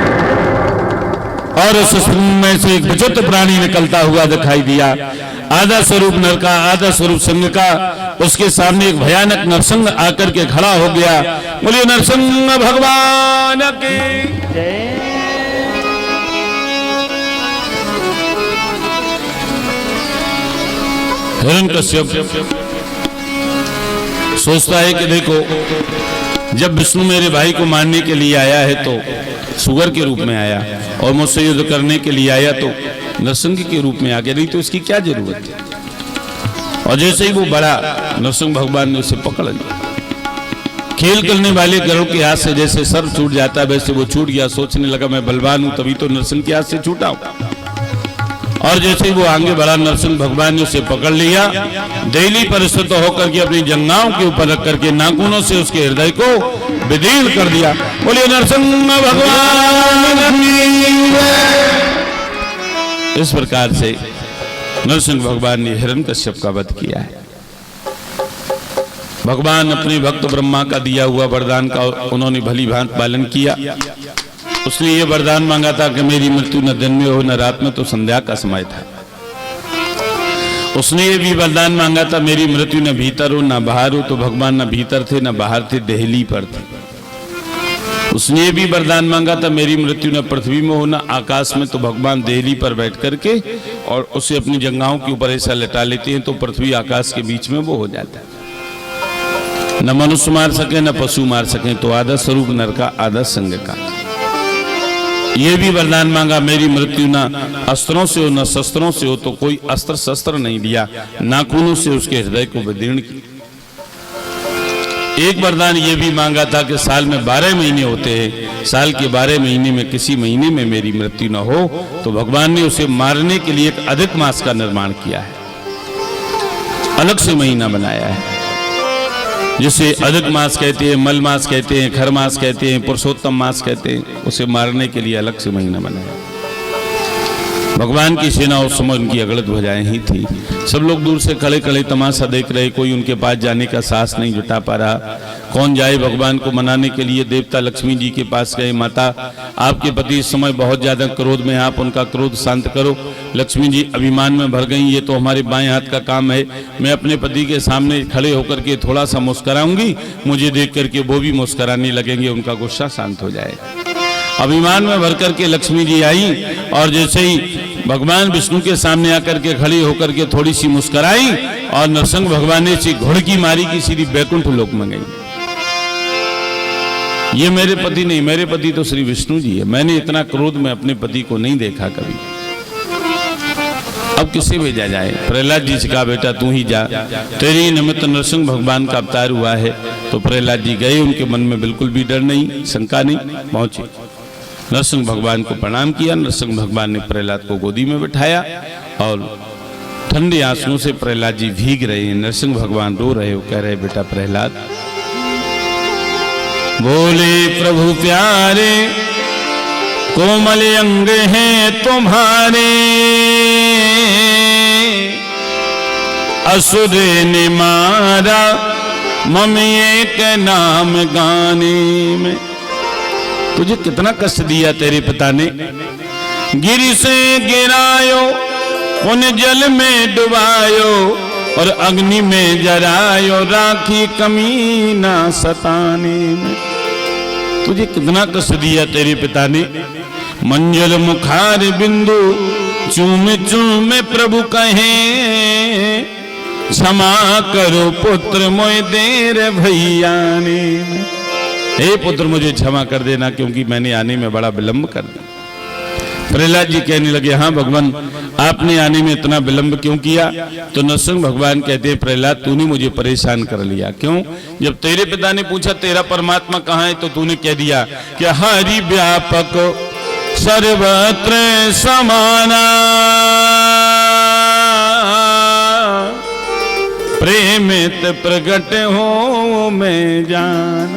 और उस में से एक विचित्र प्राणी निकलता हुआ दिखाई दिया। आधा स्वरूप नर का, आधा स्वरूप सिंह का। उसके सामने एक भयानक नरसिंह आकर के खड़ा हो गया। बोलिए नरसिंह भगवान की। हिरण्यकश्यप सोचता है कि देखो जब विष्णु मेरे भाई को मारने के लिए आया है तो सुगर के रूप में आया और मुझसे युद्ध करने के लिए आया तो नरसिंह के रूप में आ गया, नहीं तो इसकी क्या जरूरत है। और जैसे ही वो बड़ा नरसिंह भगवान ने उसे पकड़ लिया। खेल करने वाले गरुड़ के हाथ से जैसे सर छूट जाता वैसे वो छूट गया। सोचने लगा मैं बलवान हूं तभी तो नरसिंह के हाथ से छूटा हूं। और जैसे ही वो आगे बढ़ा नरसिंह भगवान ने उसे पकड़ लिया। दिल्ली पर स्थित होकर के अपनी जंघाओं के ऊपर रख करके नाखूनों से उसके हृदय को विदीर्ण कर दिया। बोलिए नरसिंह भगवान की। इस प्रकार से नरसिंह भगवान ने हिरण्यकश्यप का वध किया है। भगवान अपने भक्त ब्रह्मा का दिया हुआ वरदान का उन्होंने भली भांति पालन किया। उसने ये वरदान मांगा था कि मेरी मृत्यु न दिन में हो न रात में, तो संध्या का समय था। उसने ये भी वरदान मांगा था मेरी मृत्यु न भीतर हो न बाहर हो, तो भगवान न भीतर थे न बाहर थे, देहली पर थे। उसने ये भी वरदान मांगा था मेरी मृत्यु न पृथ्वी में हो न आकाश में, तो भगवान देहली पर बैठ करके और उसे अपनी जंघाओं के ऊपर ऐसा लटा लेते हैं तो पृथ्वी आकाश के बीच में वो हो जाता है। न मनुष्य मार सके न पशु मार सके, तो आधा स्वरूप नर का आधा संग का। ये भी वरदान मांगा मेरी मृत्यु न अस्त्रों से हो न शस्त्रों से हो, तो कोई अस्त्र शस्त्र नहीं लिया, नाखूनों से उसके हृदय को विदीर्ण की। एक वरदान ये भी मांगा था कि साल में 12 महीने होते हैं, साल के 12 महीने में किसी महीने में मेरी मृत्यु न हो, तो भगवान ने उसे मारने के लिए एक अधिक मास का निर्माण किया है, अलग से महीना बनाया है, जिसे अधिक मास कहते हैं, मल मास कहते हैं, खर मास कहते हैं, पुरुषोत्तम मास कहते हैं। उसे मारने के लिए अलग से महीना बनाया। भगवान की सेना उस समय उनकी अगड़त ध्वजाएं ही थी। सब लोग दूर से खड़े खड़े तमाशा देख रहे, कोई उनके पास जाने का साहस नहीं जुटा पा रहा। कौन जाए भगवान को मनाने के लिए? देवता लक्ष्मी जी के पास गए, माता आपके पति इस समय बहुत ज्यादा क्रोध में, आप उनका क्रोध शांत करो। लक्ष्मी जी अभिमान में भर गई, ये तो हमारे बाएं हाथ का काम है, मैं अपने पति के सामने खड़े होकर के थोड़ा सा मुस्कुराऊंगी, मुझे देख करके वो भी मुस्कुराने लगेंगे, उनका गुस्सा शांत हो जाए। अभिमान में भर करके लक्ष्मी जी आई और जैसे ही भगवान विष्णु के सामने आकर के खड़ी होकर के थोड़ी सी मुस्कुराई और नरसिंह भगवान ने सी घुड़की मारी की सीधी बैकुंठ लोक में गई। ये मेरे पति नहीं, मेरे पति तो श्री विष्णु जी है। मैंने इतना क्रोध में अपने पति को नहीं देखा कभी। अब किसे भेजा जाए? प्रहलाद जी से कहा बेटा तू ही जा, तेरे निमित्त नरसिंह भगवान का अवतार हुआ है। तो प्रहलाद जी गए, उनके मन में बिल्कुल भी डर नहीं, शंका नहीं, पहुंचे, नरसिंह भगवान को प्रणाम किया। नरसिंह भगवान ने प्रहलाद को गोदी में बिठाया और ठंडे आंसुओं से प्रहलाद जी भीग रहे हैं। नरसिंह भगवान रो रहे, वो कह रहे बेटा प्रहलाद, बोले प्रभु प्यारे कोमल अंग हैं तुम्हारे, असुर ने मारा मम एक नाम गाने में। तुझे कितना कष्ट दिया तेरे पिता ने, गिर से गिरायो उन जल में डुबायो और अग्नि में जरायो, राखी कमी ना सताने में। तुझे कितना कष्ट दिया तेरे पिता ने। मंजल मुखार बिंदु चूम चूम प्रभु कहे, क्षमा करो पुत्र मोय देर भैया ने। हे पुत्र मुझे क्षमा कर देना क्योंकि मैंने आने में बड़ा विलंब कर दिया। प्रहलाद जी कहने लगे, हाँ भगवान आपने आने में इतना विलंब क्यों किया? तो नरसिंह भगवान कहते हैं, प्रहलाद तूने मुझे परेशान कर लिया। क्यों? जब तेरे पिता ने पूछा तेरा परमात्मा कहाँ है, तो तूने कह दिया कि हरि व्यापक सर्वत्र समाना, प्रेमित प्रगट हो मैं जान।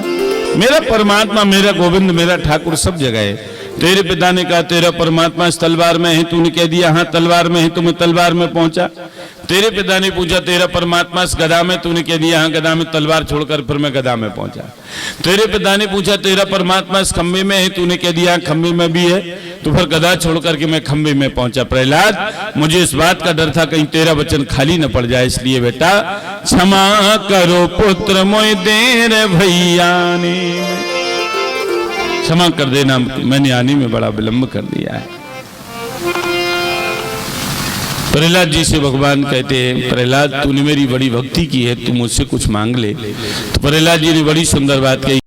मेरा परमात्मा, मेरा गोविंद, मेरा ठाकुर सब जगह है। तेरे पिता ने कहा तेरा परमात्मा इस तलवार में है, तूने कह दिया हाँ तलवार में है, तो मैं तलवार में पहुंचा। तेरे पिता ने पूछा तेरा परमात्मा इस गदा में, तूने कह दिया हाँ गदा में, तलवार छोड़कर फिर मैं गदा में पहुंचा। तेरे पिता ने पूछा तेरा परमात्मा इस खंबे में है, तूने कह दिया खंबे में भी है, तो फिर गदा छोड़कर के मैं खंबे में पहुंचा। प्रहलाद मुझे इस बात का डर था कहीं तेरा वचन खाली न पड़ जाए, इसलिए बेटा क्षमा करो पुत्र मोय देर भैया ने। क्षमा कर देना, मैंने आने में बड़ा विलंब कर दिया है। प्रहलाद जी से भगवान कहते हैं, प्रहलाद तूने मेरी बड़ी भक्ति की है, तू मुझसे कुछ मांग ले। तो प्रहलाद जी ने बड़ी सुंदर बात कही।